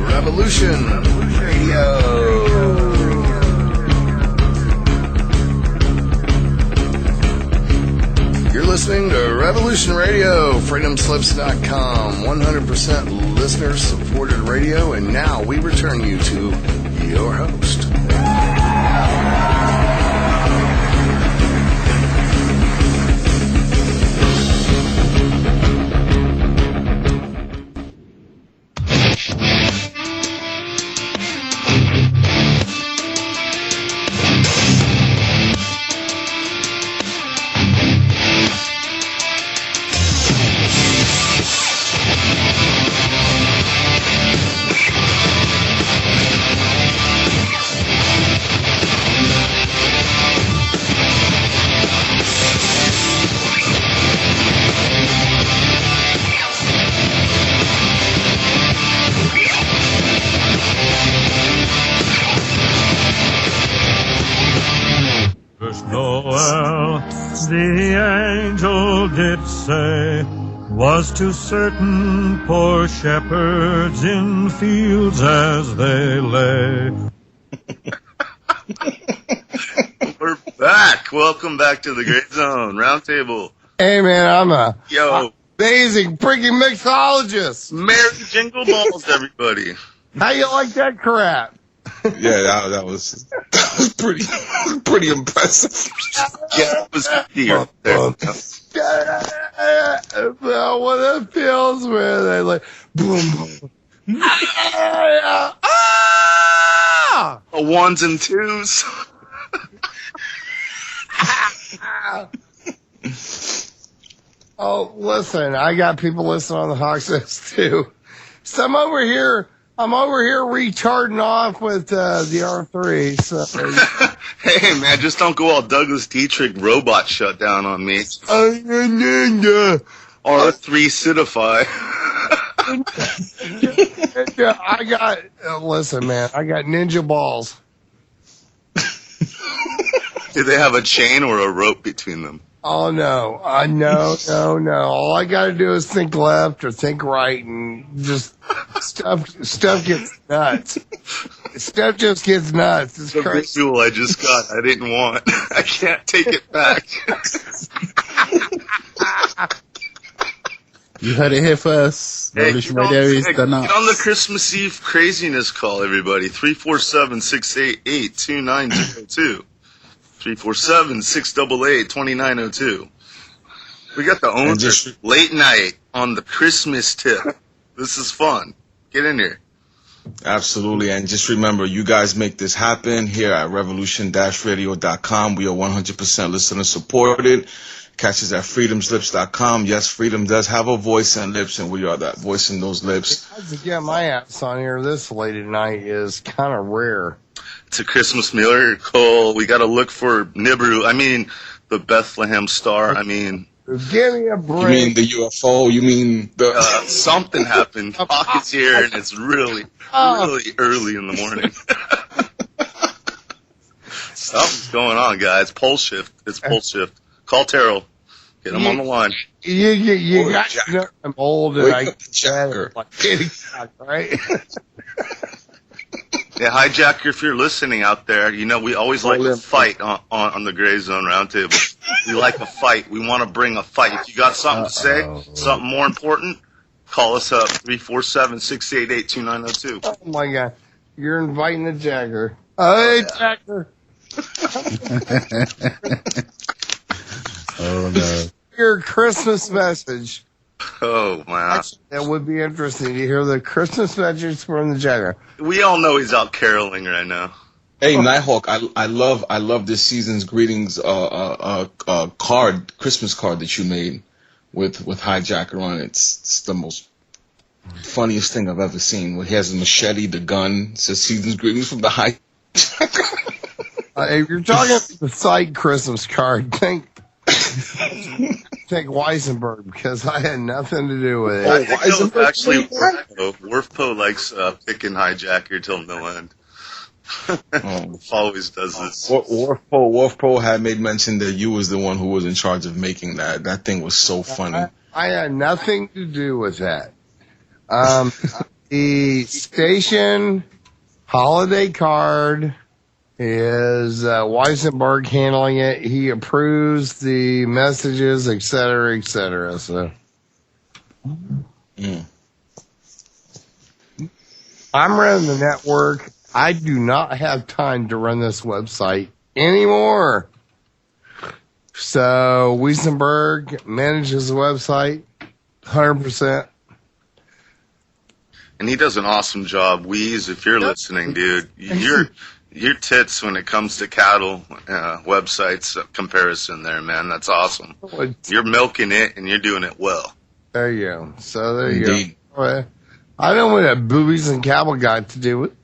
[SPEAKER 15] Revolution Radio. You're listening to Revolution Radio, freedomslips.com, 100% listener-supported radio, and now we return you to your host.
[SPEAKER 21] Noel, the angel did say, was to certain poor shepherds in fields as they lay.
[SPEAKER 3] We're back. Welcome back to the Thegrayzone Roundtable.
[SPEAKER 7] Hey, man, I'm a
[SPEAKER 3] Yo,
[SPEAKER 7] amazing freaking mixologist.
[SPEAKER 3] Merry Jingle Balls, everybody.
[SPEAKER 7] How you like that crap?
[SPEAKER 1] Yeah, that was pretty impressive.
[SPEAKER 3] Yeah, it was here. There.
[SPEAKER 7] Well, what it feels where they like boom, boom. Ah!
[SPEAKER 3] Ones and twos.
[SPEAKER 7] Oh, listen, I got people listening on the Hawksnest too. So I'm over here retarding off with the R3. So.
[SPEAKER 3] Hey, man, just don't go all Douglas Dietrich robot shutdown on me. R3 Citify.
[SPEAKER 7] Listen, man, I got ninja balls.
[SPEAKER 3] Do they have a chain or a rope between them?
[SPEAKER 7] Oh, no. No. All I got to do is think left or think right, and just stuff gets nuts. Stuff just gets nuts. It's
[SPEAKER 3] the
[SPEAKER 7] crazy.
[SPEAKER 3] visual I just got, I didn't want. I can't take it back.
[SPEAKER 4] You heard it here first.
[SPEAKER 3] Hey,
[SPEAKER 4] Revolution Radio is
[SPEAKER 3] get
[SPEAKER 4] done
[SPEAKER 3] on
[SPEAKER 4] up.
[SPEAKER 3] the Christmas Eve craziness call, everybody. 347-688-2902. 347-688-2902. We got the owner late night on the Christmas tip. This is fun. Get in here.
[SPEAKER 1] Absolutely. And just remember, you guys make this happen here at revolution-radio.com. We are 100% listener supported. Catch us at freedomslips.com. Yes, Freedom does have a voice and lips, and we are that voice in those lips.
[SPEAKER 7] To get my apps on here this late at night is kind of rare.
[SPEAKER 3] It's a Christmas miracle. We got to look for NIBIRU. I mean, the Bethlehem Star. I mean,
[SPEAKER 7] give me a break.
[SPEAKER 1] You mean the UFO? You mean the
[SPEAKER 3] something happened? Hawk is here, and it's really early in the morning. Something's going on, guys. Pole shift. It's pole shift. Call Terrell. Get him on the line.
[SPEAKER 7] You got to know I'm old and I
[SPEAKER 1] Jacker.
[SPEAKER 7] Right?
[SPEAKER 3] Yeah, Hijacker, if you're listening out there, you know we always like to fight on the Thegrayzone Roundtable. We like a fight. We want to bring a fight. If you got something to say, something more important, call us up, 347-688-2902.
[SPEAKER 7] Oh, my God. You're inviting the Jacker. Hey, Jacker.
[SPEAKER 4] Oh, no.
[SPEAKER 7] Your Christmas message.
[SPEAKER 3] Oh, wow.
[SPEAKER 7] That would be interesting to hear the Christmas message from the Jacker.
[SPEAKER 3] We all know he's out caroling right now.
[SPEAKER 1] Hey, Nighthawk, I love this season's greetings card, Christmas card that you made with Hijacker on it. It's the most funniest thing I've ever seen. Where he has a machete, the gun, it says season's greetings from the Hijacker.
[SPEAKER 7] If you're talking the site Christmas card, think Weisenberg, because I had nothing to do with it.
[SPEAKER 3] I think it was actually Worfpo likes picking Hijacker till no end. Always does this.
[SPEAKER 1] Wolfpo had made mention that you was the one who was in charge of making that. That thing was so funny.
[SPEAKER 7] I had nothing to do with that. The station holiday card is Weisenberg handling it. He approves the messages, et cetera, et cetera. So. I'm running the network. I do not have time to run this website anymore. So Weisenberg manages the website 100%.
[SPEAKER 3] And he does an awesome job. Weeze, if you're listening, dude, your tits when it comes to cattle websites comparison there, man. That's awesome. You're milking it and you're doing it well.
[SPEAKER 7] There you go. So there you go. I don't know what that boobies and cattle got to do with.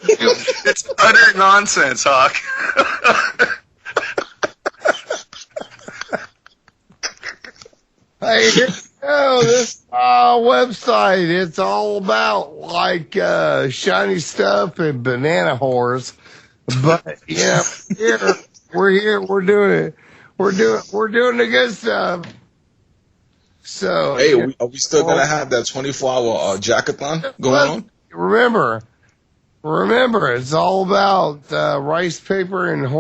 [SPEAKER 3] It's utter nonsense, Hawk.
[SPEAKER 7] Hey, this website, it's all about like shiny stuff and banana whores. But, you know, here We're here. We're doing it. We're doing the good stuff. So
[SPEAKER 1] Hey, are we still gonna have that 24-hour jackathon going on?
[SPEAKER 7] Remember, it's all about rice paper and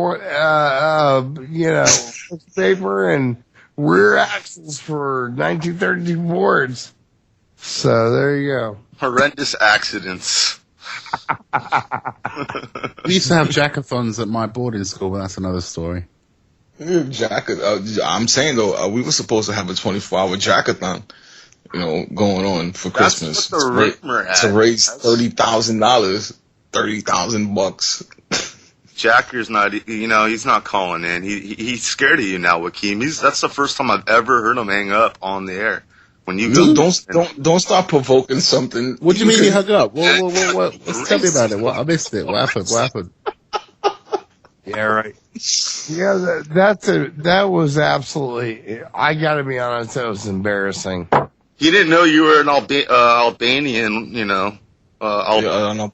[SPEAKER 7] rice paper and rear axles for 1932 Fords. So there you go.
[SPEAKER 3] Horrendous accidents.
[SPEAKER 4] We used to have jackathons at my boarding school, but that's another story.
[SPEAKER 1] I'm saying though, we were supposed to have a 24-hour jackathon, going on for Christmas.
[SPEAKER 3] That's what the rumor had.
[SPEAKER 1] To raise $30,000, $30,000.
[SPEAKER 3] Jacker's not, he's not calling in. He's scared of you now, Wakeem. That's the first time I've ever heard him hang up on the air. When you
[SPEAKER 1] don't start provoking something.
[SPEAKER 4] What do you mean he hung up? What? Tell me about it. I missed it. What happened?
[SPEAKER 7] Yeah, right. Yeah, that was absolutely. I got to be honest, that was embarrassing.
[SPEAKER 3] He didn't know you were an Albanian,
[SPEAKER 1] an albino.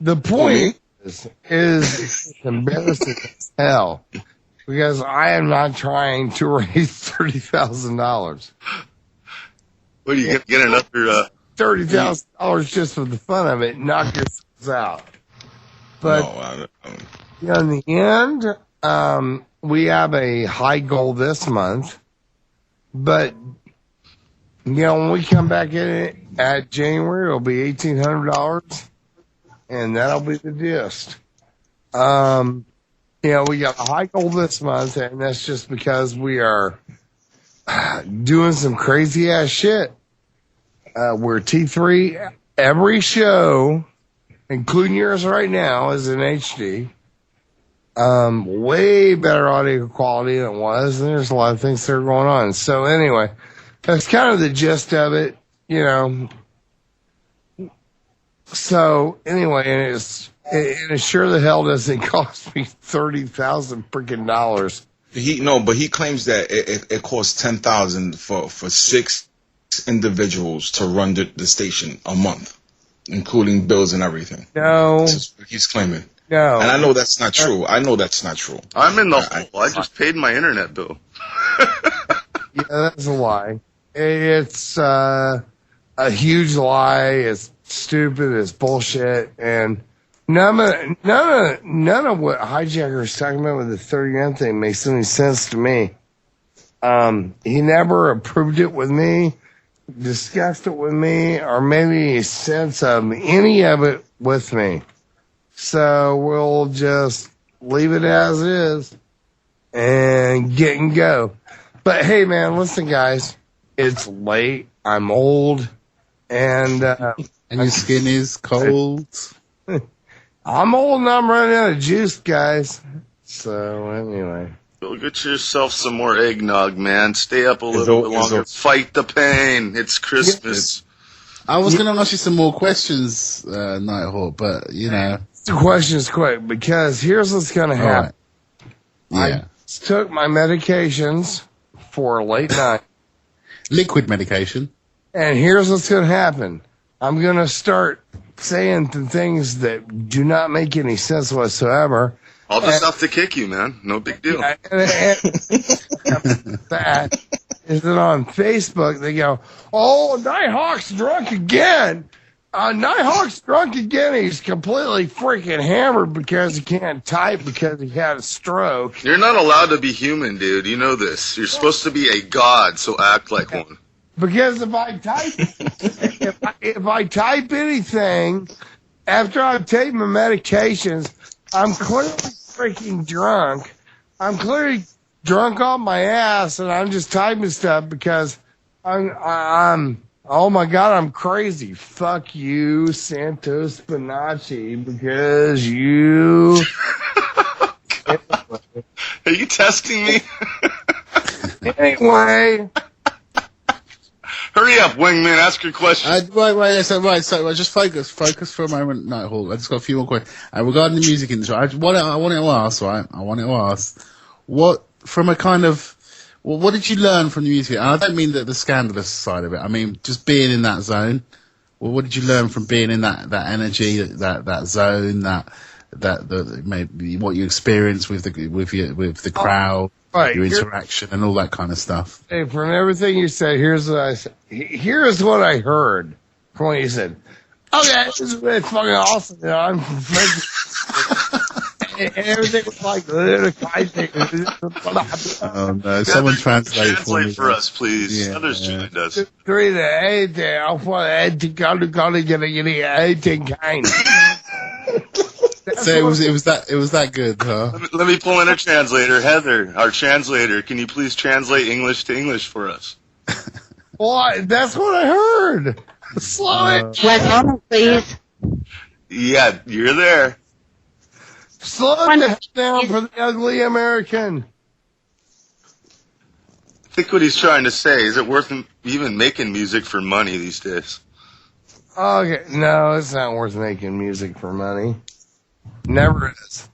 [SPEAKER 7] The point is it's embarrassing as hell because I am not trying to raise $30,000.
[SPEAKER 3] What do you get another
[SPEAKER 7] $30,000 just for the fun of it? Knock yourselves out. But in the end, we have a high goal this month. But when we come back in it at January, it'll be $1,800, and that'll be the gist. We got a high goal this month, and that's just because we are doing some crazy ass shit. We're T3 every show, including yours right now, is in HD. Way better audio quality than it was, and there's a lot of things that are going on. So anyway, that's kind of the gist of it, So anyway, and it sure the hell doesn't cost me $30,000 freaking dollars.
[SPEAKER 1] But he claims that it costs $10,000 for 6 individuals to run the station a month, including bills and everything.
[SPEAKER 7] No,
[SPEAKER 1] that's what he's claiming.
[SPEAKER 7] No,
[SPEAKER 1] and I know that's not true. I'm in the
[SPEAKER 3] hole. I just paid my internet bill.
[SPEAKER 7] Yeah, that's a lie. It's a huge lie. It's stupid. It's bullshit. And none of what Hijacker's talking about with the 30M thing makes any sense to me. He never approved it with me, discussed it with me, or made any sense of any of it with me. So we'll just leave it as is and get and go. But hey, man, listen, guys, it's late. I'm old, and
[SPEAKER 4] your skin is cold.
[SPEAKER 7] I'm old and I'm running out of juice, guys. So anyway,
[SPEAKER 3] go get yourself some more eggnog, man. Stay up a little bit longer. Fight the pain. It's Christmas.
[SPEAKER 4] I was going to ask you some more questions, Nighthawk, but
[SPEAKER 7] The question's quick because here's what's going to happen.
[SPEAKER 4] Right. Yeah.
[SPEAKER 7] I took my medications for late night.
[SPEAKER 4] Liquid medication.
[SPEAKER 7] And here's what's going to happen. I'm going to start saying things that do not make any sense whatsoever.
[SPEAKER 3] I'll just have to kick you, man. No big deal.
[SPEAKER 7] That is that on Facebook they go, "Oh, Nighthawk's drunk again. Nighthawk's drunk again. He's completely freaking hammered because he can't type because he had a stroke."
[SPEAKER 3] You're not allowed to be human, dude. You know this. You're supposed to be a god, so act like one.
[SPEAKER 7] Because if I type, if I type anything after I've taken my medications, I'm clearly freaking drunk. I'm clearly drunk off my ass, and I'm just typing stuff because I'm. Oh my God, I'm crazy. Fuck you, Santos Bonacci, because you.
[SPEAKER 3] Are you testing me?
[SPEAKER 7] Anyway.
[SPEAKER 3] Hurry up, Wingman. Ask your question.
[SPEAKER 4] Right. So just focus for a moment, Nighthawk. I just got a few more questions. Regarding the music industry, I wanted to ask, what, from a kind of, what did you learn from the music? And I don't mean the scandalous side of it. I mean, just being in that zone. Well, what did you learn from being in that energy, that zone, that maybe what you experience with the crowd,
[SPEAKER 7] Right.
[SPEAKER 4] your interaction, and all that kind of stuff.
[SPEAKER 7] Hey, from everything you said, here's what I said. Here's what I heard from what you said. Okay, it's fucking awesome. You know, I'm from and everything was like
[SPEAKER 4] someone translate
[SPEAKER 3] for us, please. Others joined us.
[SPEAKER 7] 3 to 8 there. I'll put 8 to go to get 18 kind.
[SPEAKER 4] So it was that good, huh?
[SPEAKER 3] Let me pull in a translator. Heather, our translator, can you please translate English to English for us?
[SPEAKER 7] Well, that's what I heard. Slow it.
[SPEAKER 2] One moment, please.
[SPEAKER 3] Yeah, you're there.
[SPEAKER 7] Slow it down for the ugly American.
[SPEAKER 3] I think what he's trying to say is it worth even making music for money these days?
[SPEAKER 7] Okay, no, it's not worth making music for money. Never is.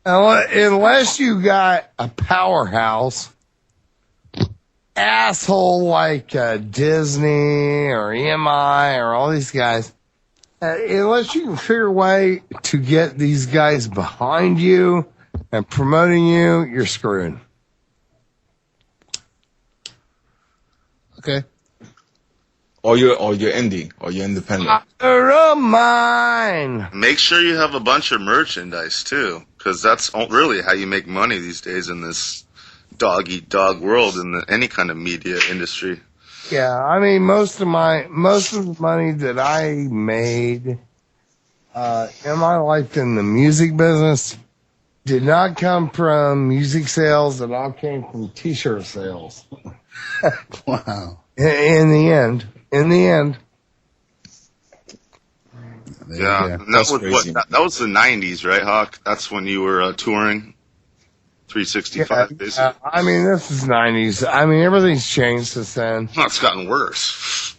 [SPEAKER 7] Unless you got a powerhouse asshole like Disney or EMI or all these guys, unless you can figure a way to get these guys behind you and promoting you, you're screwed.
[SPEAKER 4] Okay.
[SPEAKER 1] Or you're indie, or you're independent.
[SPEAKER 7] Mine.
[SPEAKER 3] Make sure you have a bunch of merchandise too, because that's really how you make money these days in this dog-eat-dog world in any kind of media industry.
[SPEAKER 7] Yeah, I mean, most of the money that I made in my life in the music business did not come from music sales. It all came from T-shirt sales.
[SPEAKER 4] Wow.
[SPEAKER 7] In the end.
[SPEAKER 3] Yeah, that was the 90s, right, Hawk? That's when you were touring 365 basically.
[SPEAKER 7] I mean, this is 90s. I mean, everything's changed since then.
[SPEAKER 3] Well, it's gotten worse.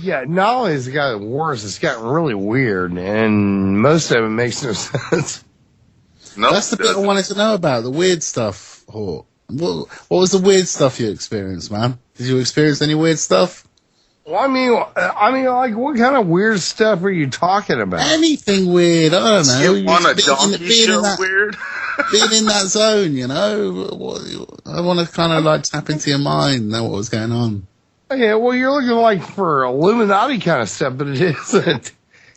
[SPEAKER 7] Yeah, not only has it gotten worse, it's gotten really weird, and most of it makes no sense.
[SPEAKER 4] That's the bit I wanted to know about, the weird stuff, Hawk. What was the weird stuff you experienced, man? Did you experience any weird stuff?
[SPEAKER 7] Well, I mean, like, what kind of weird stuff are you talking about?
[SPEAKER 4] Anything weird, I don't know.
[SPEAKER 3] You want a donkey show weird?
[SPEAKER 4] Being in that zone, you know? I want to kind of like tap into your mind and know what was going on.
[SPEAKER 7] Yeah, well, you're looking like for Illuminati kind of stuff, but it isn't.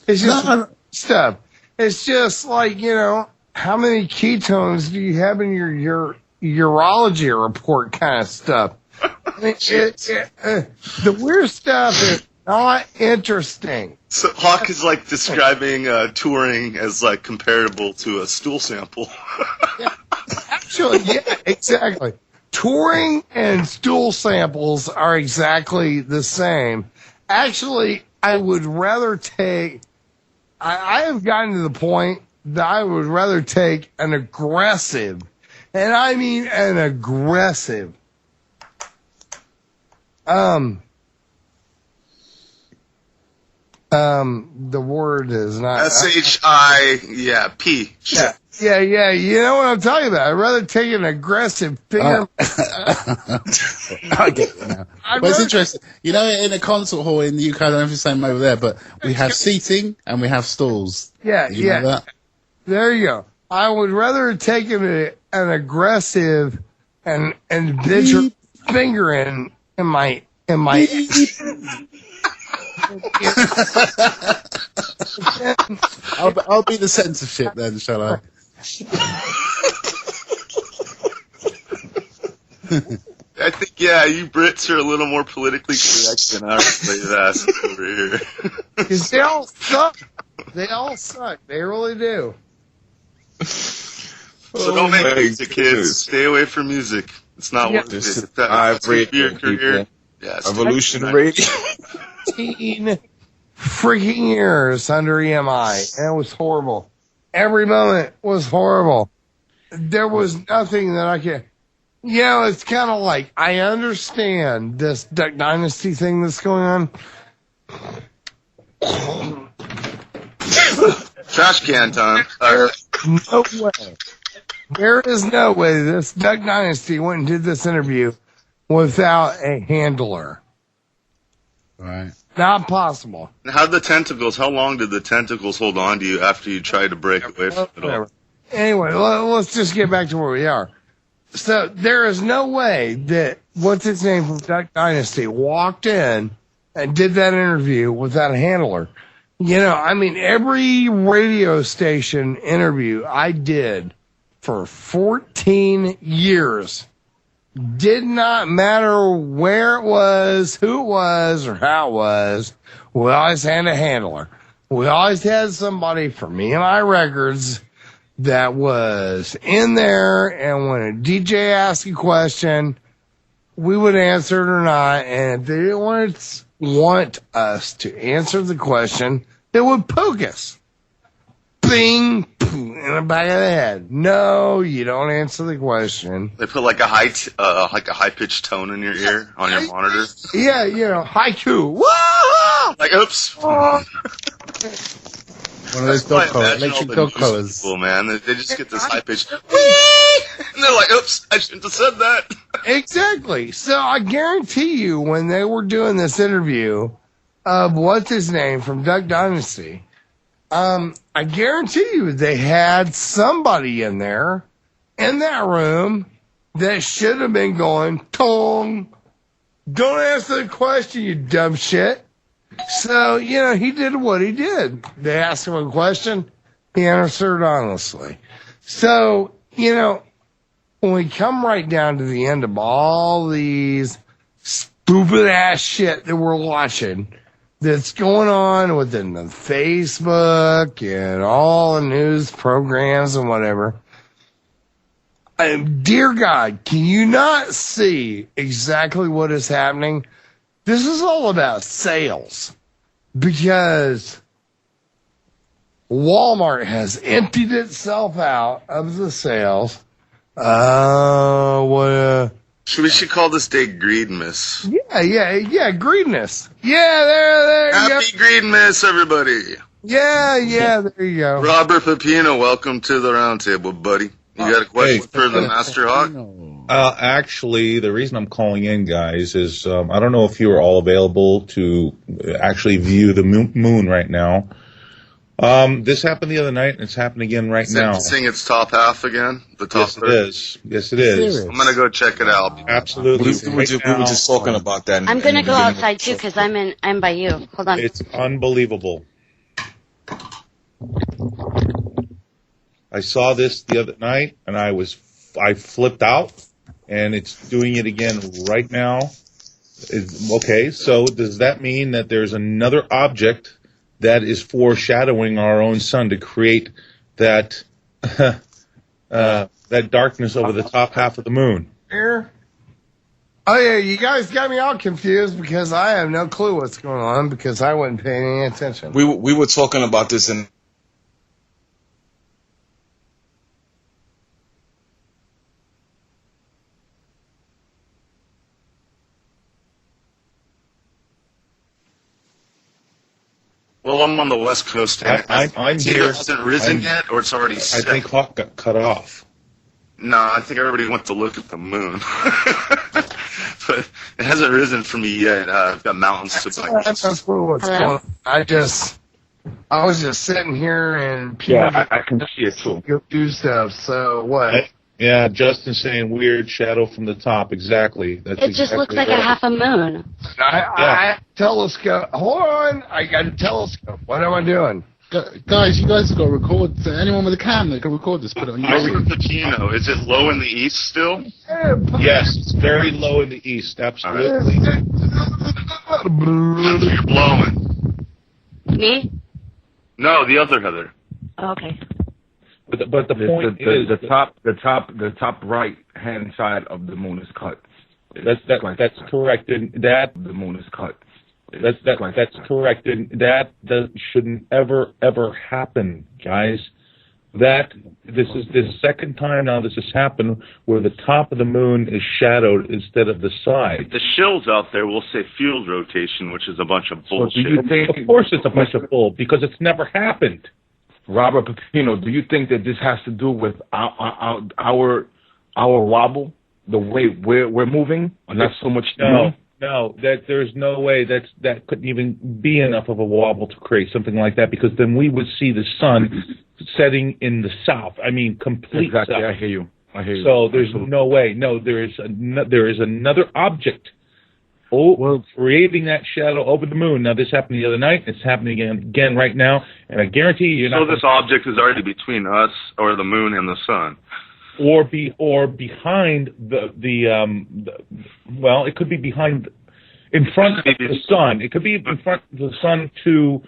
[SPEAKER 7] It's just stuff. It's just like, you know, how many ketones do you have in your urology report kind of stuff? I mean, the weird stuff is not interesting.
[SPEAKER 3] So Hawk is like describing touring as like comparable to a stool sample.
[SPEAKER 7] Yeah, actually, yeah, exactly. Touring and stool samples are exactly the same. Actually, I would rather take. I have gotten to the point that I would rather take an aggressive, and I mean an aggressive. The word is not
[SPEAKER 3] P.
[SPEAKER 7] Yeah. You know what I'm talking about. I'd rather take an aggressive finger.
[SPEAKER 4] I get it now. But it's interesting. You know, in a concert hall in the UK, I don't know if it's the same over there, but we have seating and we have stalls.
[SPEAKER 7] Yeah,
[SPEAKER 4] Did you know that?
[SPEAKER 7] There you go. I would rather take an aggressive and visual finger in my.
[SPEAKER 4] I'll be the censorship then, shall I?
[SPEAKER 3] I think, you Brits are a little more politically correct than our slave asses over here.
[SPEAKER 7] Because they all suck. They really do.
[SPEAKER 3] So don't make music, kids. Stay away from music. It's not worth it. It's your career. Yes.
[SPEAKER 1] Evolution Radio.
[SPEAKER 7] 18 freaking years under EMI, and it was horrible. Every moment was horrible. There was nothing that I could. You know, it's kind of like I understand this Duck Dynasty thing that's going on.
[SPEAKER 3] Trash can time.
[SPEAKER 7] No way. There is no way this Duck Dynasty went and did this interview without a handler.
[SPEAKER 4] Right.
[SPEAKER 7] Not possible.
[SPEAKER 3] How long did the tentacles hold on to you after you tried to break away from it all?
[SPEAKER 7] Anyway, let's just get back to where we are. So there is no way that what's his name from Duck Dynasty walked in and did that interview without a handler. You know, I mean, every radio station interview I did for 14 years, did not matter where it was, who it was, or how it was, we always had a handler. We always had somebody for me and my records that was in there, and when a DJ asked a question, we would answer it or not, and if they didn't want us to answer the question, they would poke us. Bing, boom, in the back of the head. No, you don't answer the question.
[SPEAKER 3] They put like a high pitched tone in your ear on your monitor.
[SPEAKER 7] Yeah, you know, haiku. Whoa!
[SPEAKER 3] Like, oops.
[SPEAKER 4] One of those dog collars, electric dog collars.
[SPEAKER 3] People, man, they just get this high pitched, and they're like, "Oops, I shouldn't have said that."
[SPEAKER 7] Exactly. So I guarantee you, when they were doing this interview of what's his name from Duck Dynasty, I guarantee you they had somebody in there in that room that should have been going, "Tong, don't answer the question, you dumb shit." So, you know, he did what he did. They asked him a question, he answered honestly. So, you know, when we come right down to the end of all these stupid ass shit that we're watching that's going on within the Facebook and all the news programs and whatever, dear God, can you not see exactly what is happening? This is all about sales, because Walmart has emptied itself out of the sales.
[SPEAKER 3] We should call this day Greedmas.
[SPEAKER 7] Yeah, Greedness. Yeah, there you go.
[SPEAKER 3] Happy Greedmas, everybody.
[SPEAKER 7] Yeah, there you go.
[SPEAKER 3] Robert Pepino, welcome to the roundtable, buddy. You got a question for the Master Hawk?
[SPEAKER 2] Actually, the reason I'm calling in, guys, is I don't know if you are all available to actually view the moon right now. This happened the other night, and it's happening again right now.
[SPEAKER 3] Seeing its top half again? The top third?
[SPEAKER 2] Yes, it is.
[SPEAKER 3] I'm going to go check it out.
[SPEAKER 2] Absolutely.
[SPEAKER 1] We were just talking about that.
[SPEAKER 22] I'm going to go outside, too, because I'm by you. Hold on.
[SPEAKER 2] It's unbelievable. I saw this the other night, and I flipped out, and it's doing it again right now. Okay, so does that mean that there's another object that is foreshadowing our own sun to create that that darkness over the top half of the moon?
[SPEAKER 7] Here. Oh yeah, you guys got me all confused because I have no clue what's going on because I wasn't paying any attention.
[SPEAKER 1] We were talking about this in.
[SPEAKER 3] Well, I'm on the West Coast.
[SPEAKER 2] I'm here.
[SPEAKER 3] It hasn't risen yet, or it's already set.
[SPEAKER 2] I think Hawk got cut off.
[SPEAKER 3] No, I think everybody went to look at the moon. But it hasn't risen for me yet. I've got mountains to climb.
[SPEAKER 7] That's what's going on. I was just sitting here and
[SPEAKER 2] I can see it too.
[SPEAKER 7] Do stuff. So what?
[SPEAKER 2] Yeah, Justin's saying weird shadow from the top. Exactly. That's
[SPEAKER 22] it just looks like a half a moon.
[SPEAKER 7] I telescope. Hold on. I got a telescope. What am I doing?
[SPEAKER 4] Guys, you guys have got to record. Anyone with a camera can record this. Put it on
[SPEAKER 3] Robert Pacino. Is it low in the east still?
[SPEAKER 2] Yes, it's very low in the east. Absolutely.
[SPEAKER 3] You're blowing.
[SPEAKER 22] Me?
[SPEAKER 3] No, the other Heather.
[SPEAKER 22] Oh, okay.
[SPEAKER 2] But the point is
[SPEAKER 23] the top right hand side of the moon is cut.
[SPEAKER 2] That's correct. And that
[SPEAKER 23] the moon is cut.
[SPEAKER 2] That's correct. And that shouldn't ever happen, guys. This is the second time now this has happened where the top of the moon is shadowed instead of the side.
[SPEAKER 3] The shills out there will say field rotation, which is a bunch of bullshit.
[SPEAKER 2] Of course it's a bunch of bull, because it's never happened.
[SPEAKER 23] Robert Pepino, do you think that this has to do with our wobble, the way we're moving, or not so much?
[SPEAKER 2] No, No, that there's no way that couldn't even be enough of a wobble to create something like that, because then we would see the sun setting in the south. I mean, complete
[SPEAKER 23] Exactly.
[SPEAKER 2] south.
[SPEAKER 23] I hear you.
[SPEAKER 2] So there's no way. No, there is another object creating that shadow over the moon. Now, this happened the other night. It's happening again right now, and I guarantee you're not.
[SPEAKER 3] So this object is already between us or the moon and the sun.
[SPEAKER 2] Or behind well, it could be behind, in front of the sun. It could be in front of the sun to,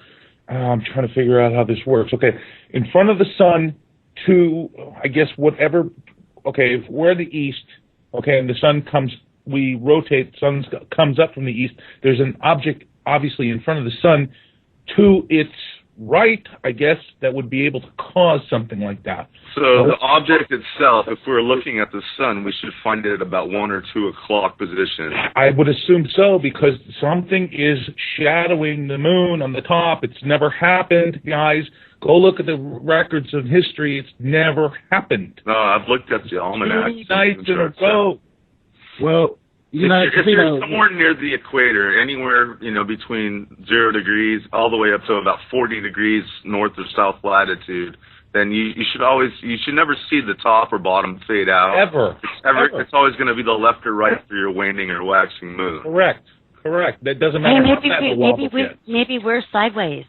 [SPEAKER 2] I'm trying to figure out how this works. Okay, in front of the sun to, I guess, whatever, okay, if we're the east, okay, and the sun comes, we rotate, the sun comes up from the east, there's an object, obviously, in front of the sun to its right, I guess, that would be able to cause something like that.
[SPEAKER 3] So the object itself, if we're looking at the sun, we should find it at about 1 or 2 o'clock position.
[SPEAKER 2] I would assume so, because something is shadowing the moon on the top. It's never happened, guys. Go look at the records of history. It's never happened.
[SPEAKER 3] No, I've looked at the almanac.
[SPEAKER 2] 2 nights in a row.
[SPEAKER 17] Well,
[SPEAKER 3] if you're somewhere near the equator, anywhere, between 0 degrees all the way up to about 40 degrees north or south latitude, then you should never see the top or bottom fade out.
[SPEAKER 2] Ever.
[SPEAKER 3] It's always going to be the left or right for your waning or waxing moon.
[SPEAKER 2] Correct. That doesn't
[SPEAKER 22] Hey,
[SPEAKER 2] matter.
[SPEAKER 22] maybe we're sideways.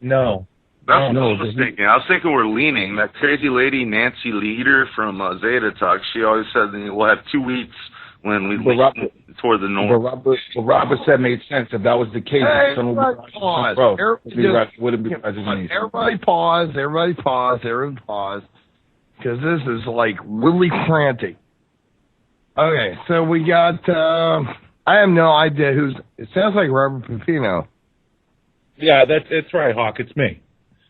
[SPEAKER 2] No.
[SPEAKER 3] That's what I was thinking. I was thinking we're leaning. That crazy lady, Nancy Leader from Zeta Talk, she always said we'll have 2 weeks when we lean toward the north.
[SPEAKER 23] What Robert said made sense. If that was the case, the sun would be
[SPEAKER 7] pause.
[SPEAKER 23] wouldn't be rising in the east.
[SPEAKER 7] Everybody pause, because this is like really frantic. Okay, so we got, I have no idea it sounds like Robert Pepino.
[SPEAKER 2] Yeah, that's right, Hawk. It's me.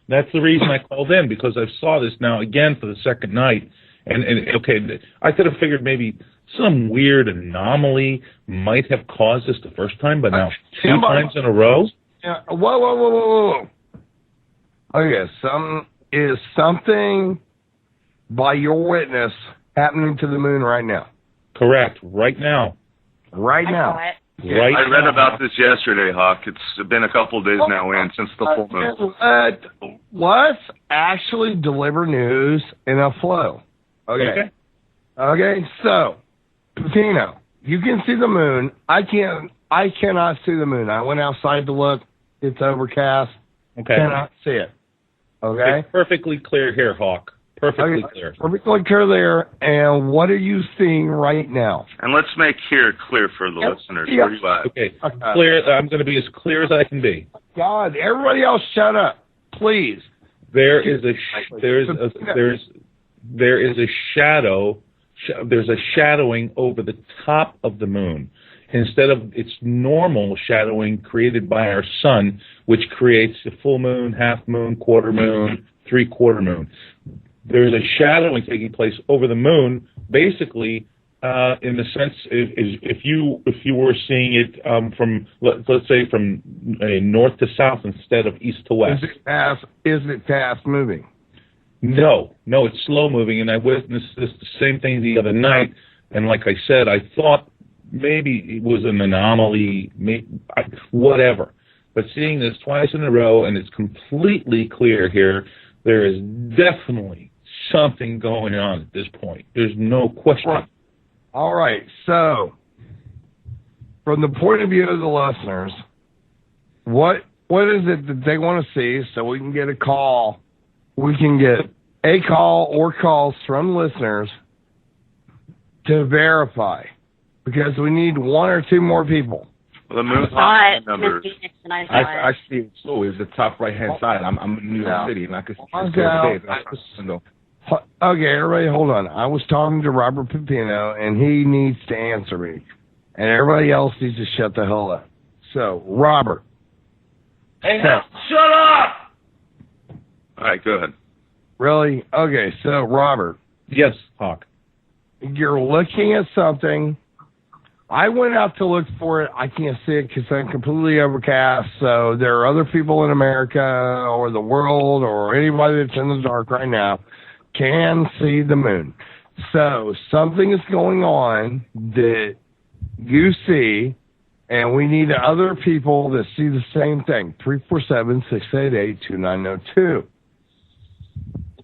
[SPEAKER 2] That's the reason I called in, because I saw this now again for the second night. And okay, I could have figured maybe some weird anomaly might have caused this the first time, but now 2 times in a row?
[SPEAKER 7] Yeah. Whoa. Okay, is something by your witness happening to the moon right now?
[SPEAKER 2] Correct. Right now.
[SPEAKER 7] Right now.
[SPEAKER 3] Right. I read about this yesterday, Hawk. It's been a couple of days now since the full moon.
[SPEAKER 7] Let's actually deliver news in a flow. Okay, so, Pepino, you can see the moon. I cannot see the moon. I went outside to look. It's overcast.
[SPEAKER 2] Okay.
[SPEAKER 7] Cannot see it. Okay?
[SPEAKER 2] It's perfectly clear here, Hawk. Perfectly clear.
[SPEAKER 7] Perfectly clear there. And what are you seeing right now?
[SPEAKER 3] And let's make here clear for the listeners.
[SPEAKER 7] Yeah.
[SPEAKER 3] Where you at?
[SPEAKER 2] Okay. Clear. I'm going to be as clear as I can be.
[SPEAKER 7] God, everybody else shut up, please.
[SPEAKER 2] There is a shadow. There's a shadowing over the top of the moon, instead of its normal shadowing created by our sun, which creates a full moon, half moon, quarter moon, 3/4 moon. There's a shadowing taking place over the moon, basically, in the sense if you were seeing it from let's say from north to south instead of east to west.
[SPEAKER 7] Is it fast moving?
[SPEAKER 2] No, it's slow moving, and I witnessed the same thing the other night. And like I said, I thought maybe it was an anomaly, whatever. But seeing this twice in a row, and it's completely clear here, there is definitely something going on at this point. There's no question.
[SPEAKER 7] All right. So, from the point of view of the listeners, what is it that they want to see, so we can get a call? We can get a call or calls from listeners to verify, because we need 1 or 2 more people.
[SPEAKER 3] Well, the moon's numbers.
[SPEAKER 23] I see it too. It's the top right-hand side. I'm in New York City, and I can see it.
[SPEAKER 7] Okay, everybody, hold on. I was talking to Robert Pepino, and he needs to answer me. And everybody else needs to shut the hell up. So, Robert.
[SPEAKER 3] Hey, shut up! All right, go ahead.
[SPEAKER 7] Really? Okay, so, Robert.
[SPEAKER 2] Yes, Hawk.
[SPEAKER 7] You're looking at something. I went out to look for it. I can't see it because I'm completely overcast. So there are other people in America or the world or anybody that's in the dark right now can see the moon. So something is going on that you see, And we need other people that see the same thing. 347-688-2902.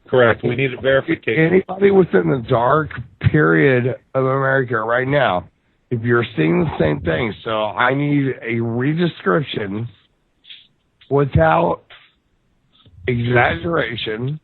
[SPEAKER 2] Correct. We need a verification.
[SPEAKER 7] Anybody within the dark period of America right now, if you're seeing the same thing, so I need a redescription without exaggeration,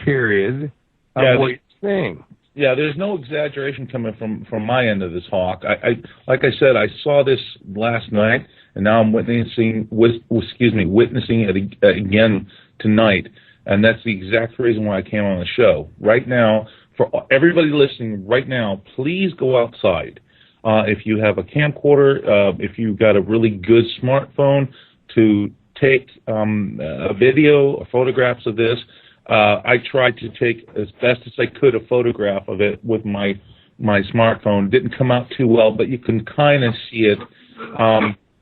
[SPEAKER 7] period, of what you're seeing.
[SPEAKER 2] Yeah, there's no exaggeration coming from my end of this, Hawk. I like I said, I saw this last night, and now I'm witnessing it again tonight, and that's the exact reason why I came on the show. Right now, for everybody listening right now, please go outside. If you have a camcorder, if you've got a really good smartphone to take a video or photographs of this. I tried to take as best as I could a photograph of it with my smartphone. Didn't come out too well, but you can kind of see it.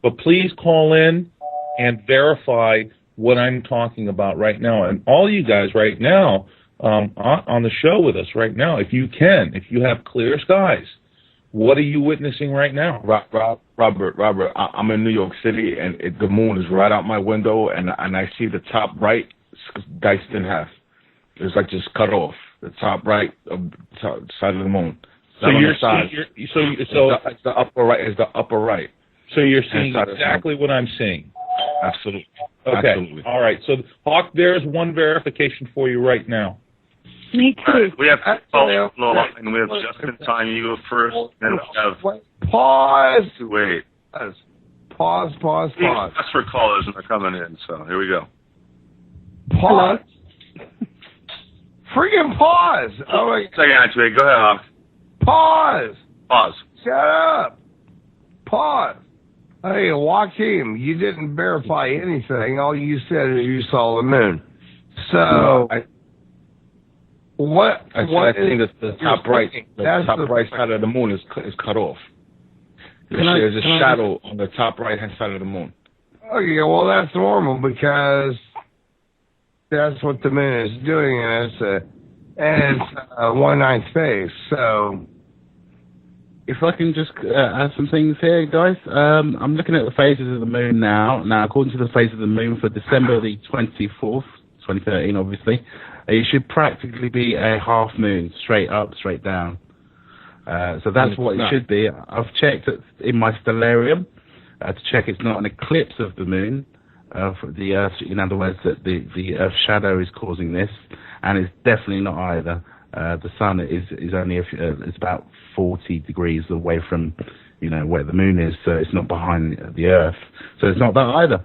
[SPEAKER 2] But please call in and verify what I'm talking about right now. And all you guys right now on the show with us right now, if you have clear skies, what are you witnessing right now?
[SPEAKER 23] Robert, I'm in New York City, and the moon is right out my window, and I see the top right diced in half. It's like just cut off. The top right side of the moon.
[SPEAKER 2] So you're seeing,
[SPEAKER 23] it's the upper right. It's the upper right.
[SPEAKER 2] So you're seeing exactly what I'm seeing.
[SPEAKER 23] Absolutely.
[SPEAKER 2] Okay.
[SPEAKER 23] Absolutely.
[SPEAKER 2] All right. So Hawk, there's one verification for you right now.
[SPEAKER 22] Me too.
[SPEAKER 3] Right, we have and we have just in time. You go first, and we have
[SPEAKER 7] pause.
[SPEAKER 3] Wait.
[SPEAKER 7] Pause.
[SPEAKER 3] That's for callers, and they're coming in. So here we go.
[SPEAKER 7] Pause. Freaking pause. Oh my.
[SPEAKER 3] Second, actually, go ahead, Hawk.
[SPEAKER 7] Pause. Shut up. Pause. Hey, Joaquin, you didn't verify anything. All you said is you saw the moon. So.
[SPEAKER 23] I think the top right side of the moon is cut off. There's a shadow on the top right hand side of the moon.
[SPEAKER 7] Okay, well that's normal because that's what the moon is doing, and it's 1/9 phase. So,
[SPEAKER 4] if I can just add some things here, guys. I'm looking at the phases of the moon now. Now, according to the phase of the moon for December the 24th, 2013, obviously. It should practically be a half moon, straight up, straight down. So that's what it should be. I've checked in my stellarium to check it's not an eclipse of the moon, for the Earth. In other words, that the Earth's shadow is causing this, and it's definitely not either. The sun is only it's about 40 degrees away from where the moon is, so it's not behind the Earth. So it's not that either.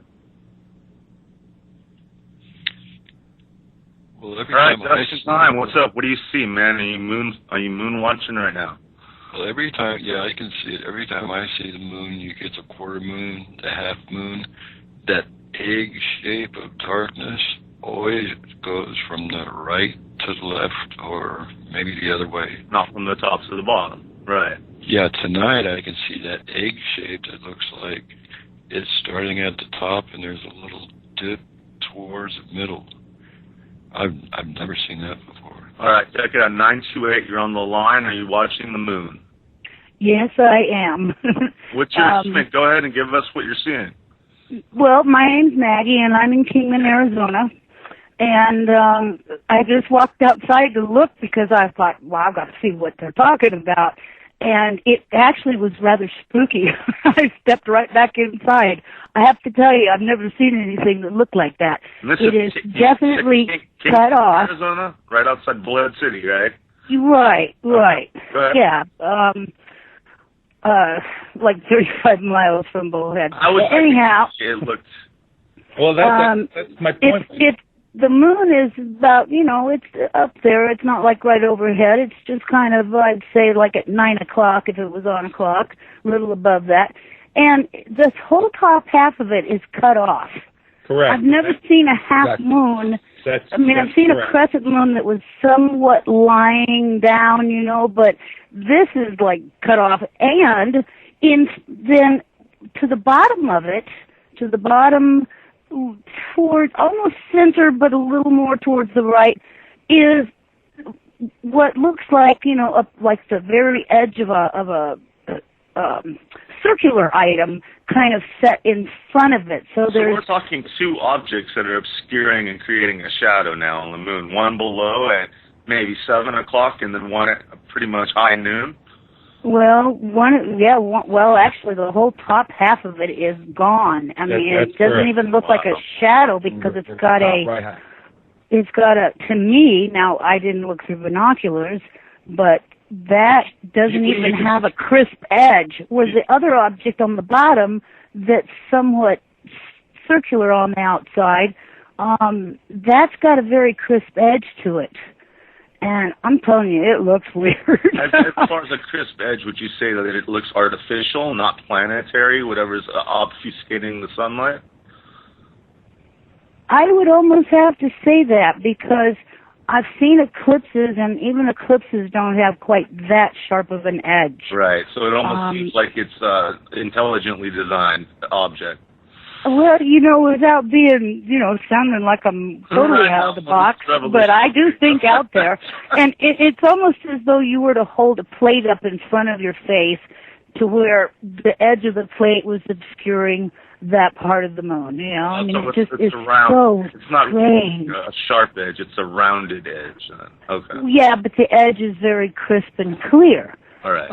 [SPEAKER 3] Well, all right, just time. What's up? What do you see, man? Are you moon watching right now?
[SPEAKER 5] Well, every time, yeah, I can see it. Every time I see the moon, you get the quarter moon, the half moon. That egg shape of darkness always goes from the right to the left, or maybe the other way.
[SPEAKER 3] Not from the top to the bottom. Right.
[SPEAKER 5] Yeah, tonight I can see that egg shape that looks like it's starting at the top, and there's a little dip towards the middle. I've never seen that before.
[SPEAKER 3] All right, check it out. 928, you're on the line. Are you watching the moon?
[SPEAKER 6] Yes, I am.
[SPEAKER 3] What's your estimate? Go ahead and give us what you're seeing.
[SPEAKER 6] Well, my name's Maggie, and I'm in Kingman, Arizona. And I just walked outside to look because I thought, well, I've got to see what they're talking about. And it actually was rather spooky. I stepped right back inside. I have to tell you, I've never seen anything that looked like that.
[SPEAKER 3] It
[SPEAKER 6] is definitely cut off.
[SPEAKER 3] Arizona, right outside Bullhead City, right?
[SPEAKER 6] Right.
[SPEAKER 3] Go ahead.
[SPEAKER 6] Yeah. Like 35 miles from Bullhead. Anyhow.
[SPEAKER 3] It looked.
[SPEAKER 2] Well, that's my point.
[SPEAKER 6] The moon is about, it's up there. It's not like right overhead. It's just kind of, I'd say, like at 9 o'clock if it was on a clock, a little above that. And this whole top half of it is cut off.
[SPEAKER 2] Correct.
[SPEAKER 6] I've never seen a half moon. I've seen a crescent moon that was somewhat lying down, but this is like cut off. And then to the bottom of it, towards almost center, but a little more towards the right, is what looks like, up like the very edge of a circular item kind of set in front of it. So
[SPEAKER 3] So
[SPEAKER 6] there's
[SPEAKER 3] we're talking two objects that are obscuring and creating a shadow now on the moon. One below at maybe 7 o'clock, and then one at pretty much high noon.
[SPEAKER 6] well, actually, the whole top half of it is gone. I mean, it doesn't
[SPEAKER 2] correct.
[SPEAKER 6] even look like a shadow because it's got to me, now I didn't look through binoculars, but that doesn't even have a crisp edge, whereas the other object on the bottom that's somewhat circular on the outside, that's got a very crisp edge to it. And I'm telling you, it looks weird.
[SPEAKER 3] As far as a crisp edge, would you say that it looks artificial, not planetary, whatever's obfuscating the sunlight?
[SPEAKER 6] I would almost have to say that because I've seen eclipses, and even eclipses don't have quite that sharp of an edge.
[SPEAKER 3] Right, so it almost seems like it's intelligently designed object.
[SPEAKER 6] Well, without being, sounding like I'm totally out of the box, but I do think out there. And it's almost as though you were to hold a plate up in front of your face to where the edge of the plate was obscuring that part of the moon. I mean,
[SPEAKER 3] So
[SPEAKER 6] it's
[SPEAKER 3] round.
[SPEAKER 6] so
[SPEAKER 3] It's not
[SPEAKER 6] strange.
[SPEAKER 3] a sharp edge, it's a rounded edge. Okay.
[SPEAKER 6] Yeah, but the edge is very crisp and clear.
[SPEAKER 3] All right.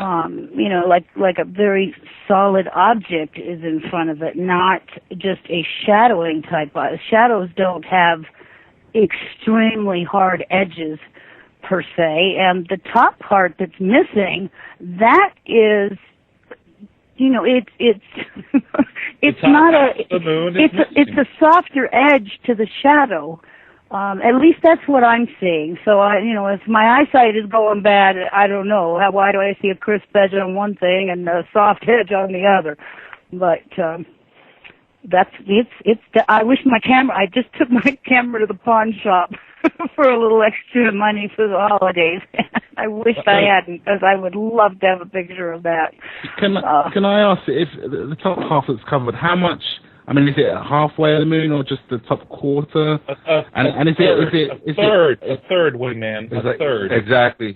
[SPEAKER 6] Like a very solid object is in front of it, not just a shadowing type. Shadows don't have extremely hard edges per se, and the top part that's missing, that is, it's it's not it's a softer edge to the shadow. At least that's what I'm seeing. So if my eyesight is going bad, I don't know. Why do I see a crisp edge on one thing and a soft edge on the other? But I wish my camera. I just took my camera to the pawn shop for a little extra money for the holidays. I wish I hadn't, because I would love to have a picture of that.
[SPEAKER 8] Can I ask if the top half that's covered? How much? I mean, is it halfway of the moon or just the top quarter? And is it
[SPEAKER 2] a third, wingman, a third.
[SPEAKER 23] Exactly,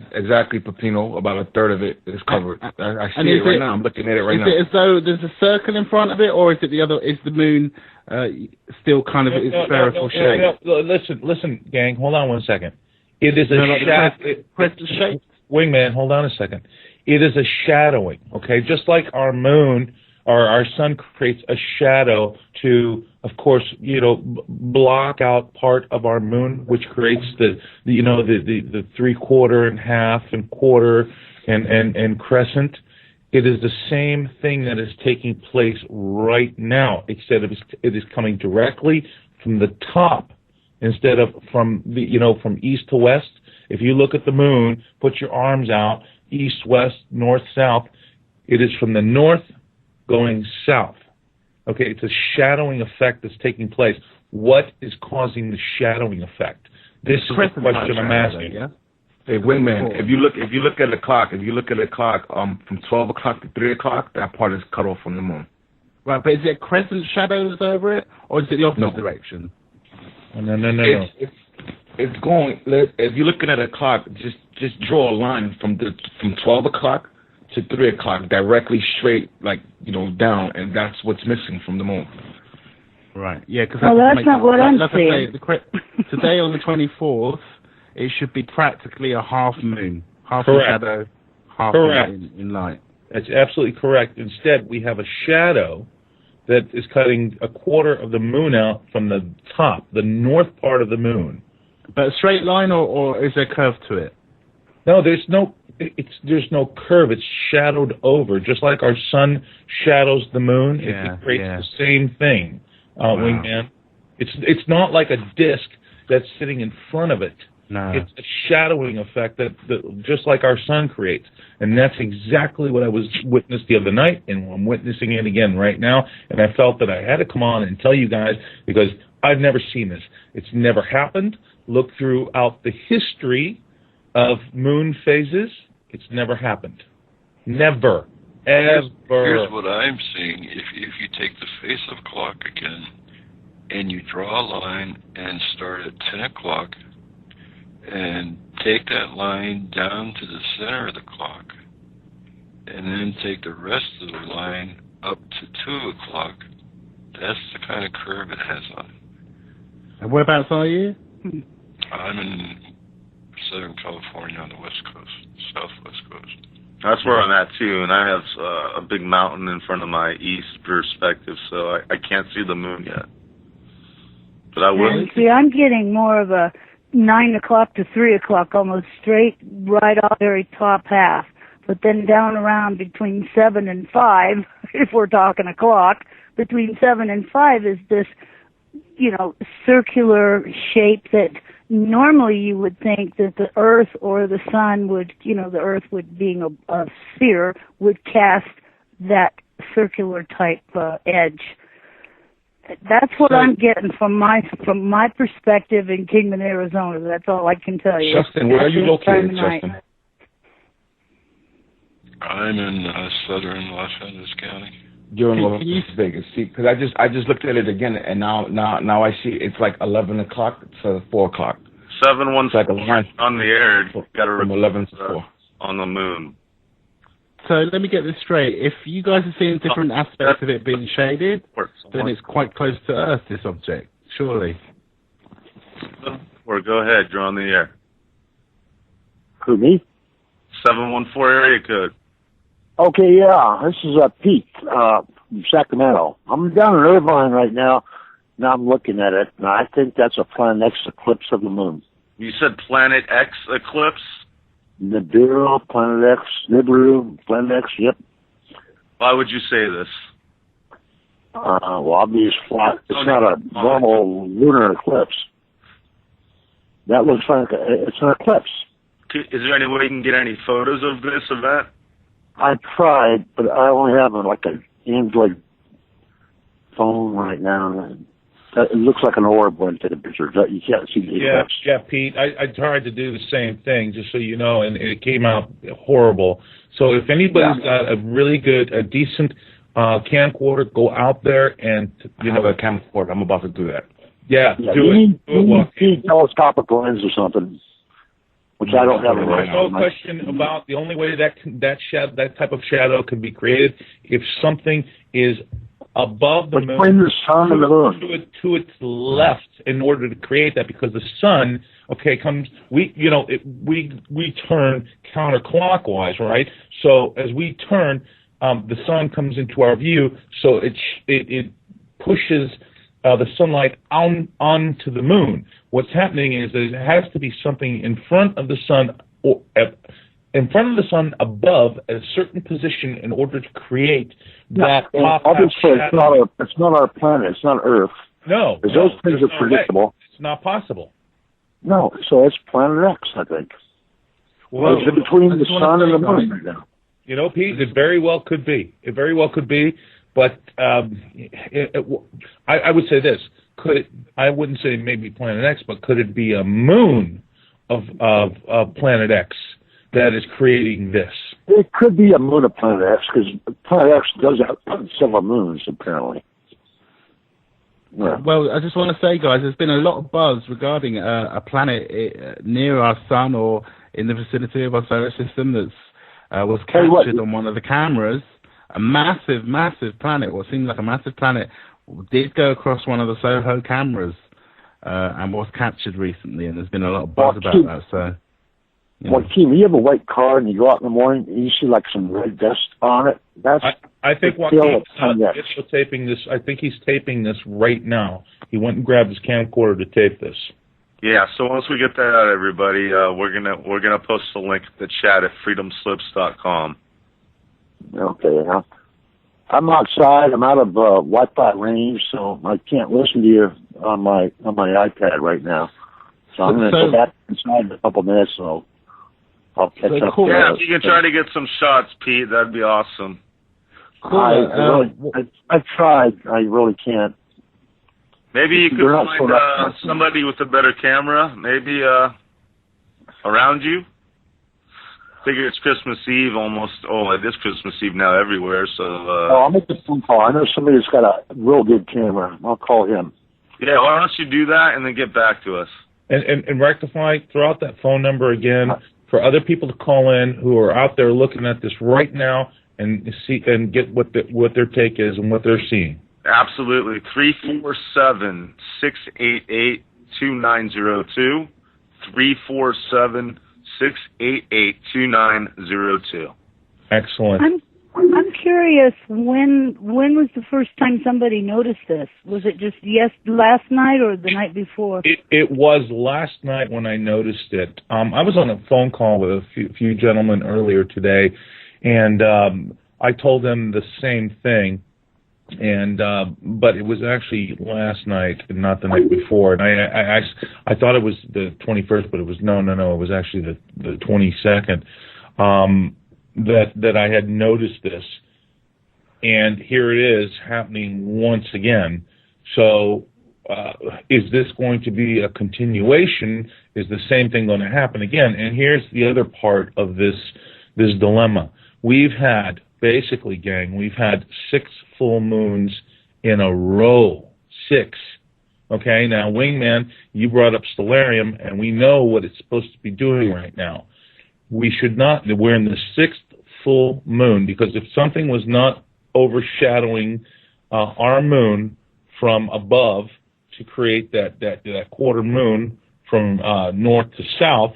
[SPEAKER 23] Pepino. About a third of it is covered. I see it right now. I'm looking at it right now.
[SPEAKER 8] Is it as though there's a circle in front of it, or is it the other? Is the moon still kind of its spherical shape?
[SPEAKER 2] Listen, gang. Hold on one second. It is a shape. Wingman, hold on a second. It is a shadowing. Okay, just like our moon. Our sun creates a shadow to, of course, block out part of our moon, which creates the 3/4 and half and quarter and crescent. It is the same thing that is taking place right now, except it is coming directly from the top instead of from east to west. If you look at the moon, put your arms out, east, west, north, south. It is from the north going south. Okay, it's a shadowing effect that's taking place. What is causing the shadowing effect? This is the question I'm asking.
[SPEAKER 23] Yeah? Hey, wingman, if you look at the clock, from 12 o'clock to 3 o'clock, that part is cut off from the moon.
[SPEAKER 8] Right, but is it crescent shadows over it, or is it the opposite direction?
[SPEAKER 2] No.
[SPEAKER 23] It's going. If you're looking at a clock, just draw a line from 12 o'clock to 3 o'clock, directly straight, down, and that's what's missing from the moon.
[SPEAKER 8] Right. Yeah. Because
[SPEAKER 6] that's not what I'm saying.
[SPEAKER 8] Today on the 24th, it should be practically a half moon, half
[SPEAKER 2] Correct.
[SPEAKER 8] in shadow, half in light.
[SPEAKER 2] That's absolutely correct. Instead, we have a shadow that is cutting a quarter of the moon out from the top, the north part of the moon.
[SPEAKER 8] But a straight line, or is there a curve to it?
[SPEAKER 2] No, there's no curve. It's shadowed over, just like our sun shadows the moon.
[SPEAKER 8] Yeah,
[SPEAKER 2] it creates the same thing, wingman. It's not like a disc that's sitting in front of it.
[SPEAKER 8] No.
[SPEAKER 2] It's a shadowing effect that just like our sun creates, and that's exactly what I was witnessed the other night, and I'm witnessing it again right now. And I felt that I had to come on and tell you guys because I've never seen this. It's never happened. Look throughout the history of moon phases. It's never happened. Never. Ever.
[SPEAKER 5] Here's what I'm seeing. If you take the face of clock again and you draw a line and start at 10 o'clock and take that line down to the center of the clock and then take the rest of the line up to 2 o'clock. That's the kind of curve it has on.
[SPEAKER 8] And whereabouts are you?
[SPEAKER 5] I'm in Southern California on the West Coast, Southwest Coast.
[SPEAKER 3] That's where I'm at too, and I have a big mountain in front of my east perspective, so I can't see the moon yet. But I will.
[SPEAKER 6] And see, I'm getting more of a 9 o'clock to 3 o'clock, almost straight right off the very top half. But then down around between 7 and 5, if we're talking a clock, between 7 and 5 is this, circular shape that normally you would think that the Earth or the Sun would, the Earth would being a sphere, would cast that circular type edge. That's what I'm getting from my perspective in Kingman, Arizona. That's all I can tell you.
[SPEAKER 23] Justin, where are you located, Justin?
[SPEAKER 5] I'm in southern Los Angeles County.
[SPEAKER 23] You're in Las Vegas. See, because I just looked at it again, and now I see it's like 11 o'clock to 4 o'clock.
[SPEAKER 3] 714 on the air. Got to
[SPEAKER 23] from 11 to 4
[SPEAKER 3] on the moon.
[SPEAKER 8] So let me get this straight. If you guys are seeing different aspects of it being shaded, then it's quite close to Earth, this object, surely.
[SPEAKER 3] Or go ahead, you're on the air.
[SPEAKER 9] Who, me?
[SPEAKER 3] 714 area code.
[SPEAKER 9] Okay, yeah, this is Pete from Sacramento. I'm down in Irvine right now. Now I'm looking at it, and I think that's a Planet X eclipse of the moon.
[SPEAKER 3] You said Planet X eclipse?
[SPEAKER 9] NIBIRU, Planet X, NIBIRU, Planet X, yep.
[SPEAKER 3] Why would you say this?
[SPEAKER 9] Well, obviously, it's not a normal lunar eclipse. That looks like it's an eclipse.
[SPEAKER 3] Is there any way you can get any photos of this event?
[SPEAKER 9] I tried, but I only have an Android phone right now. It looks like an orb when I take a picture. You can't see the eclipse.
[SPEAKER 2] Yeah, Pete. I tried to do the same thing, just so you know, and it came out horrible. So if anybody's got a really good, a decent camcorder, go out there and
[SPEAKER 23] have a camcorder. I'm about to do that.
[SPEAKER 9] Yeah, you need telescopic lens or something, which I don't have right now.
[SPEAKER 2] There's no question about the only way that type of shadow can be created if something is above the moon,
[SPEAKER 9] between the sun and the moon,
[SPEAKER 2] to its left, in order to create that, because the sun, comes. We turn counterclockwise, right? So as we turn, the sun comes into our view, so it pushes the sunlight onto the moon. What's happening is that it has to be something in front of the sun, or in front of the sun above at a certain position, in order to create that top
[SPEAKER 9] obviously it's not our planet, it's not Earth.
[SPEAKER 2] No,
[SPEAKER 9] because those things are predictable.
[SPEAKER 2] It's not possible.
[SPEAKER 9] No, so it's Planet X, I think.
[SPEAKER 2] Well,
[SPEAKER 9] it's between the sun and the moon right now.
[SPEAKER 2] Pete, it very well could be. It very well could be, but I would say this: I wouldn't say maybe Planet X, but could it be a moon of Planet X that is creating this?
[SPEAKER 9] It could be a moon of Planet X, because Planet X does have several moons, apparently. Yeah.
[SPEAKER 8] Well, I just want to say, guys, there's been a lot of buzz regarding a planet near our sun or in the vicinity of our solar system that's was captured on one of the cameras. A massive, massive planet, what seemed like a massive planet, did go across one of the Soho cameras and was captured recently, and there's been a lot of buzz about that. So.
[SPEAKER 9] Joaquin, you have a white car and you go out in the morning and you see like some red dust on it.
[SPEAKER 2] I think Joaquin's taping this. I think he's taping this right now. He went and grabbed his camcorder to tape this.
[SPEAKER 3] Yeah. So once we get that out, everybody, we're gonna post a link to the chat at freedomslips.com.
[SPEAKER 9] Okay. I'm outside. I'm out of Wi-Fi range, so I can't listen to you on my iPad right now. So I'm going to go back inside in a couple minutes, so I'll catch up.
[SPEAKER 3] Cool. Yeah, if you can try to get some shots, Pete, that'd be awesome.
[SPEAKER 9] Cool. I've tried. I really can't.
[SPEAKER 3] Maybe you could find somebody with a better camera, maybe around you. Figure it's Christmas Eve almost. Oh, it is Christmas Eve now everywhere, so...
[SPEAKER 9] I'll make a phone call. I know somebody that's got a real good camera. I'll call him.
[SPEAKER 3] Yeah, why don't you do that and then get back to us?
[SPEAKER 2] And Rectify, throw out that phone number again for other people to call in who are out there looking at this right now and see and get what their take is and what they're seeing?
[SPEAKER 3] Absolutely. 347-688-2902. 347-688-2902.
[SPEAKER 2] Excellent.
[SPEAKER 6] I'm curious, when was the first time somebody noticed this? Was it just last night or the night before?
[SPEAKER 2] It was last night when I noticed it. I was on a phone call with a few gentlemen earlier today, and I told them the same thing. And but it was actually last night and not the night before. And I thought it was the 21st, but it was no. It was actually the 22nd. That I had noticed this, and here it is happening once again. So, is this going to be a continuation? Is the same thing going to happen again? And here's the other part of this dilemma. We've had, basically, gang, we've had 6 full moons in a row. 6. Okay, now, Wingman, you brought up Stellarium, and we know what it's supposed to be doing right now. We should not, we're in the 6th full moon, because if something was not overshadowing our moon from above to create that quarter moon from north to south,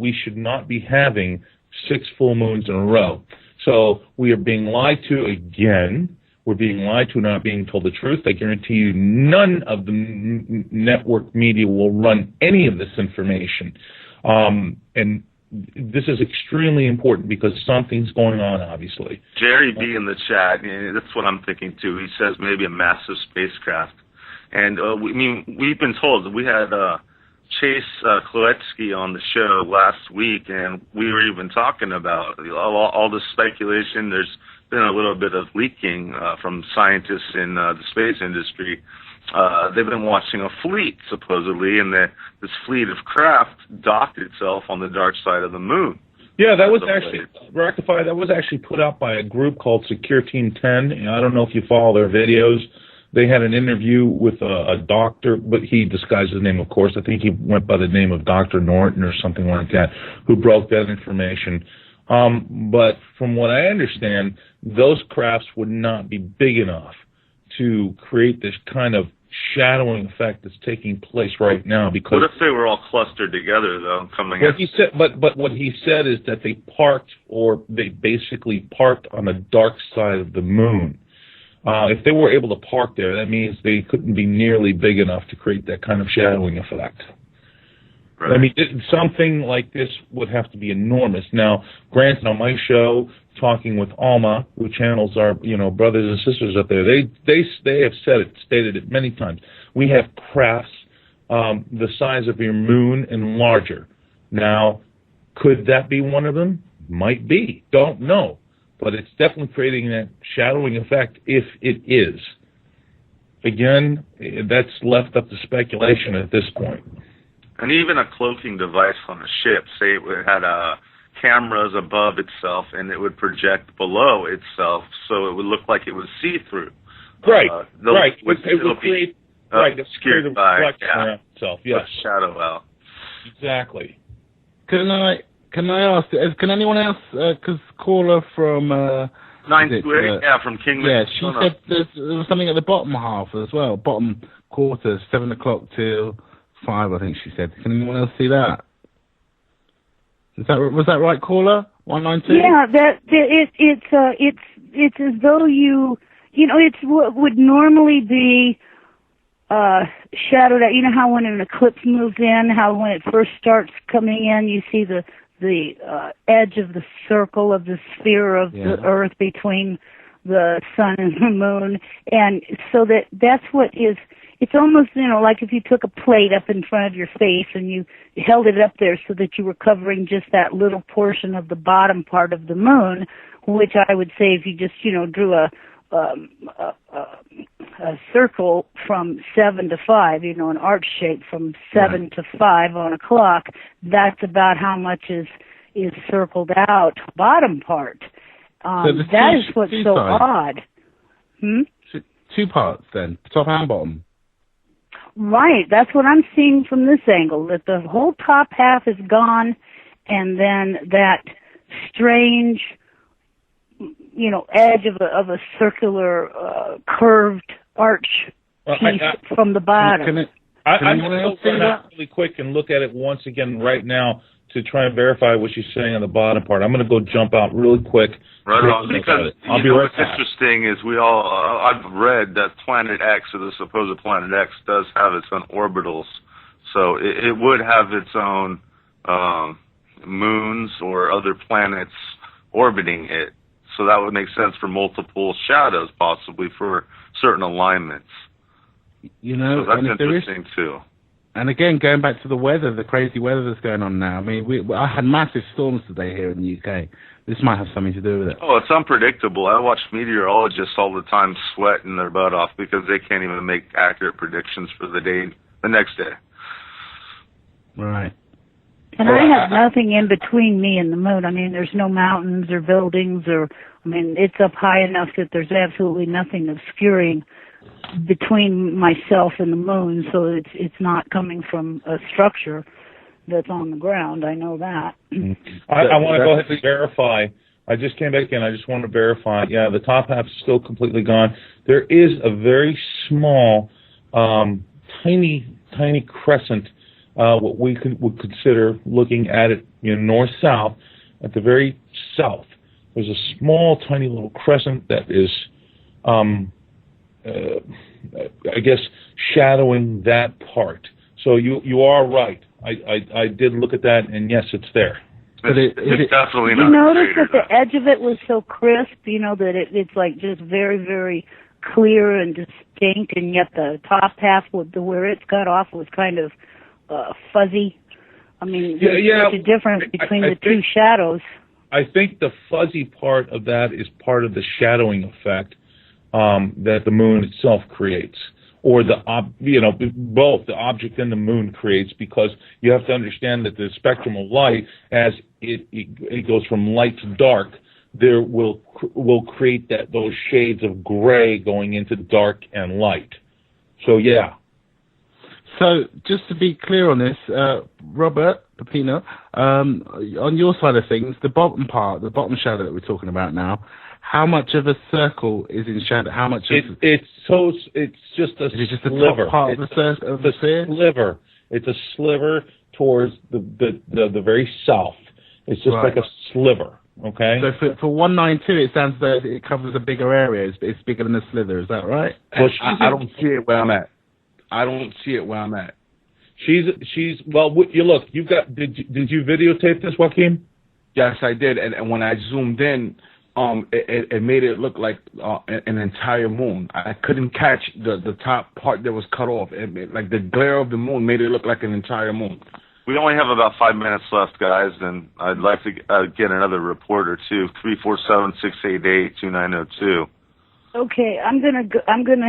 [SPEAKER 2] we should not be having 6 full moons in a row. So we are being lied to again. We're being lied to, not being told the truth. I guarantee you none of the network media will run any of this information. And this is extremely important because something's going on, obviously.
[SPEAKER 3] Jerry B in the chat, that's what I'm thinking too. He says maybe a massive spacecraft. And we've been told, we had Chase Kloetsky on the show last week, and we were even talking about all this speculation. There's been a little bit of leaking from scientists in the space industry. They've been watching a fleet, supposedly, and this fleet of craft docked itself on the dark side of the moon.
[SPEAKER 2] Yeah, that was actually, Rectify, that was actually put out by a group called Secure Team 10. And I don't know if you follow their videos. They had an interview with a doctor, but he disguised his name, of course. I think he went by the name of Dr. Norton or something like that, who broke that information. But from what I understand, those crafts would not be big enough to create this kind of shadowing effect that's taking place right now. Because
[SPEAKER 3] what if they were all clustered together, though, coming
[SPEAKER 2] what
[SPEAKER 3] out?
[SPEAKER 2] he said, but what he said is that they basically parked on the dark side of the moon. If they were able to park there, that means they couldn't be nearly big enough to create that kind of shadowing effect. Right. I mean, something like this would have to be enormous. Now, granted, on my show, talking with Alma, who channels our brothers and sisters up there, they have stated it many times. We have crafts the size of your moon and larger. Now, could that be one of them? Might be. Don't know. But it's definitely creating that shadowing effect if it is. Again, that's left up to speculation at this point.
[SPEAKER 3] And even a cloaking device on a ship, say it had cameras above itself and it would project below itself, so it would look like it was see-through.
[SPEAKER 2] Right, right.
[SPEAKER 3] It would
[SPEAKER 2] create
[SPEAKER 3] obscured by
[SPEAKER 2] around itself. Yes,
[SPEAKER 3] shadow out.
[SPEAKER 2] Exactly.
[SPEAKER 8] Can I ask? Can anyone else? Because caller from
[SPEAKER 3] 928, from Kingman.
[SPEAKER 8] Yeah, she said there was something at the bottom half as well. Bottom quarter, 7 o'clock till 5, I think she said. Can anyone else see that? Was that right, caller? 192?
[SPEAKER 6] Yeah, it's as though it's what would normally be shadowed out. You know how when an eclipse moves in, how when it first starts coming in, you see the edge of the circle of the sphere of the Earth between the sun and the moon, and so that's what is. It's almost, like if you took a plate up in front of your face and you held it up there so that you were covering just that little portion of the bottom part of the moon, which I would say if you just, drew a circle from 7 to 5, an arch shape from 7 to 5 on a clock, that's about how much is circled out bottom part. That is what's so odd.
[SPEAKER 8] 2 parts then, top and bottom.
[SPEAKER 6] Right, that's what I'm seeing from this angle, that the whole top half is gone and then that strange, edge of a circular, curved arch piece from the bottom.
[SPEAKER 2] I'm going to go really quick and look at it once again right now to try and verify what she's saying on the bottom part. I'm going to go jump out really quick.
[SPEAKER 3] Right on. Because
[SPEAKER 2] I'll be right
[SPEAKER 3] what's
[SPEAKER 2] back.
[SPEAKER 3] interesting is I've read that Planet X, or the supposed Planet X, does have its own orbitals. So it would have its own moons or other planets orbiting it. So that would make sense for multiple shadows, possibly for certain alignments. So that's interesting too.
[SPEAKER 8] And again, going back to the weather, the crazy weather that's going on now. I mean, I had massive storms today here in the UK. This might have something to do with it.
[SPEAKER 3] Oh, it's unpredictable. I watch meteorologists all the time sweating their butt off because they can't even make accurate predictions for the next day.
[SPEAKER 8] Right.
[SPEAKER 6] And I have nothing in between me and the moon. I mean, there's no mountains or buildings it's up high enough that there's absolutely nothing obscuring between myself and the moon, so it's not coming from a structure that's on the ground. I know that.
[SPEAKER 2] I want to go ahead and verify. I just came back in. I just want to verify. Yeah, the top half is still completely gone. There is a very small, tiny crescent, what we would consider, looking at it, north-south, at the very south. There's a small, tiny little crescent that is, I guess, shadowing that part. So you are right. I did look at that, and yes, it's there.
[SPEAKER 3] It's definitely
[SPEAKER 6] not.
[SPEAKER 3] You
[SPEAKER 6] notice that the edge of it was so crisp, that it's like just very, very clear and distinct, and yet the top half, where it's cut off, was kind of fuzzy. I mean, there's such a difference between the two shadows.
[SPEAKER 2] I think the fuzzy part of that is part of the shadowing effect that the moon itself creates, or both the object and the moon creates, because you have to understand that the spectrum of light, as it goes from light to dark, there will create those shades of gray going into dark and light. So yeah.
[SPEAKER 8] So just to be clear on this, Robert Pepino, on your side of things, the bottom shadow that we're talking about now, how much of a circle is in shadow? How much?
[SPEAKER 2] It's just a sliver.
[SPEAKER 8] Top part of the sphere?
[SPEAKER 2] Sliver. It's a sliver towards the very south. It's just like a sliver. Okay.
[SPEAKER 8] So for 192, it sounds as though it covers a bigger area. It's bigger than a slither. Is that right?
[SPEAKER 23] Well, I don't see it where I'm at.
[SPEAKER 2] She's well. You look. You've got. Did you videotape this, Joaquin?
[SPEAKER 23] Yes, I did. And when I zoomed in, it made it look like an entire moon. I couldn't catch the top part that was cut off. Like the glare of the moon made it look like an entire moon.
[SPEAKER 3] We only have about 5 minutes left, guys, and I'd like to get another report or two. 347-688-2902.
[SPEAKER 6] Okay, I'm gonna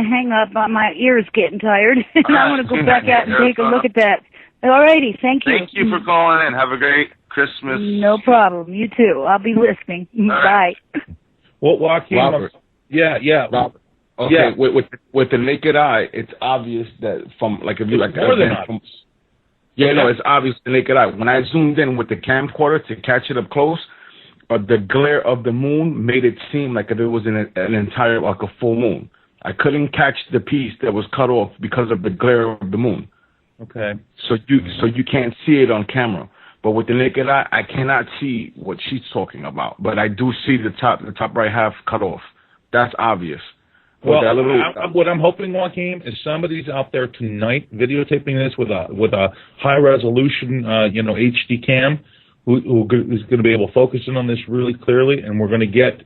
[SPEAKER 6] hang up. My ear's getting tired, and I want to go back out and take a look at that. Alrighty, thank you.
[SPEAKER 3] Thank you for calling in. Have a great Christmas.
[SPEAKER 6] No problem. You too. I'll be listening. Bye.
[SPEAKER 2] Well, Joaquin.
[SPEAKER 23] Robert.
[SPEAKER 2] Yeah.
[SPEAKER 23] Robert. Okay.
[SPEAKER 2] Yeah.
[SPEAKER 23] With the naked eye, it's obvious that if you like
[SPEAKER 2] more than obvious.
[SPEAKER 23] It's obvious with the naked eye. When I zoomed in with the camcorder to catch it up close, the glare of the moon made it seem like if it was an entire, like a full moon. I couldn't catch the piece that was cut off because of the glare of the moon.
[SPEAKER 2] Okay.
[SPEAKER 23] So you can't see it on camera. But with the naked eye, I cannot see what she's talking about. But I do see the top right half cut off. That's obvious.
[SPEAKER 2] Well, what I'm hoping, Joaquin, is somebody's out there tonight videotaping this with a high resolution, HD cam, who's going to be able to focus in on this really clearly, and we're going to get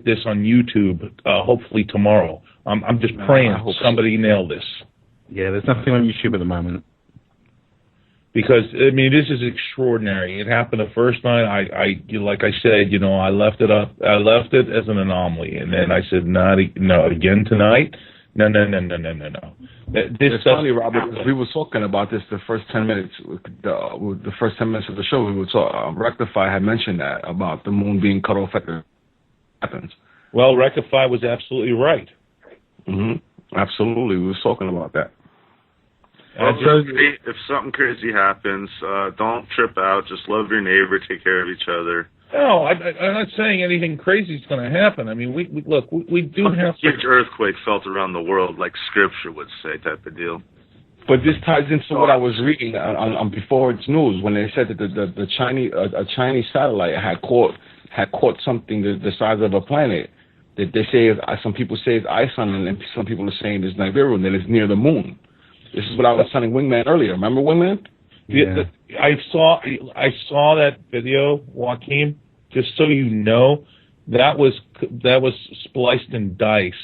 [SPEAKER 2] this on YouTube hopefully tomorrow. I'm just praying somebody nail this.
[SPEAKER 8] Yeah, there's nothing on YouTube at the moment.
[SPEAKER 2] Because this is extraordinary. It happened the first night. I like I said, I left it up. I left it as an anomaly, and then I said, no, again tonight. No.
[SPEAKER 23] It's funny, Robert, because we were talking about this the first 10 minutes. The first 10 minutes of the show, we were talking. Rectify had mentioned that about the moon being cut off at the happens.
[SPEAKER 2] Well, Rectify was absolutely right.
[SPEAKER 23] Mm-hmm. Absolutely, we were talking about that.
[SPEAKER 3] If something crazy happens, don't trip out. Just love your neighbor. Take care of each other.
[SPEAKER 2] No, I'm not saying anything crazy is going to happen. I mean, we do have
[SPEAKER 3] a huge earthquake felt around the world, like Scripture would say, type of deal.
[SPEAKER 23] But this ties into what I was reading on Before It's News when they said that the Chinese a Chinese satellite had caught something the size of a planet. That they say some people say it's Iceland, and some people are saying it's Nibiru, and that it's near the moon. This is what I was telling Wingman earlier. Remember Wingman?
[SPEAKER 2] Yeah. I saw that video, Joaquin. Just so you know, that was spliced and diced.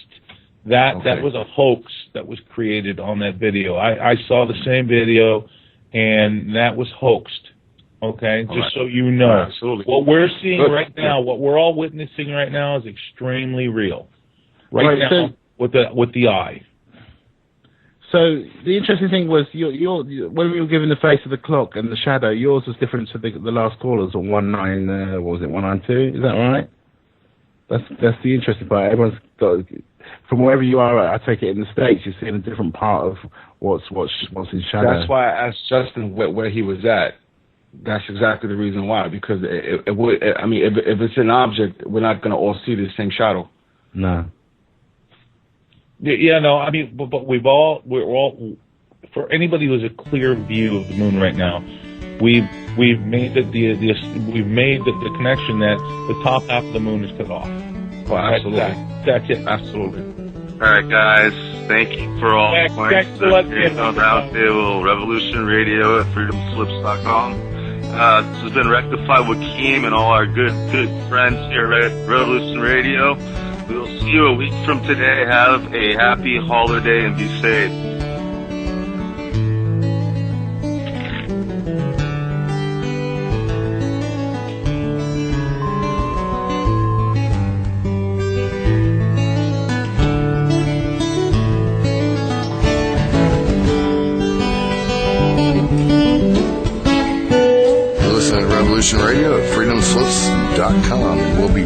[SPEAKER 2] That was a hoax that was created on that video. I saw the same video, and that was hoaxed. Okay, just so you know, absolutely. What we're seeing right now, what we're all witnessing right now, is extremely real. Right now, with the eye.
[SPEAKER 8] So the interesting thing was, when we were given the face of the clock and the shadow, yours was different to the last callers on 192. Is that right? That's the interesting part. Everyone's got, from wherever you are, I take it in the States, you're seeing a different part of what's in shadow.
[SPEAKER 23] That's why I asked Justin where he was at. That's exactly the reason why. Because it would. I mean, if it's an object, we're not going to all see the same shadow.
[SPEAKER 8] No.
[SPEAKER 2] Yeah, no. I mean, but we're all for anybody who has a clear view of the moon right now, we've made the connection that the top half of the moon is cut off.
[SPEAKER 23] Well, absolutely.
[SPEAKER 2] That's it.
[SPEAKER 23] Absolutely.
[SPEAKER 3] All right, guys. Thank you for all the points. Thegrayzone Roundtable, Revolution Radio at freedomslips.com. This has been Rectified with Keem and all our good friends here at Revolution Radio. We will see you a week from today. Have a happy holiday and be safe.
[SPEAKER 15] You're listening to Revolution Radio at freedomslips.com. We'll be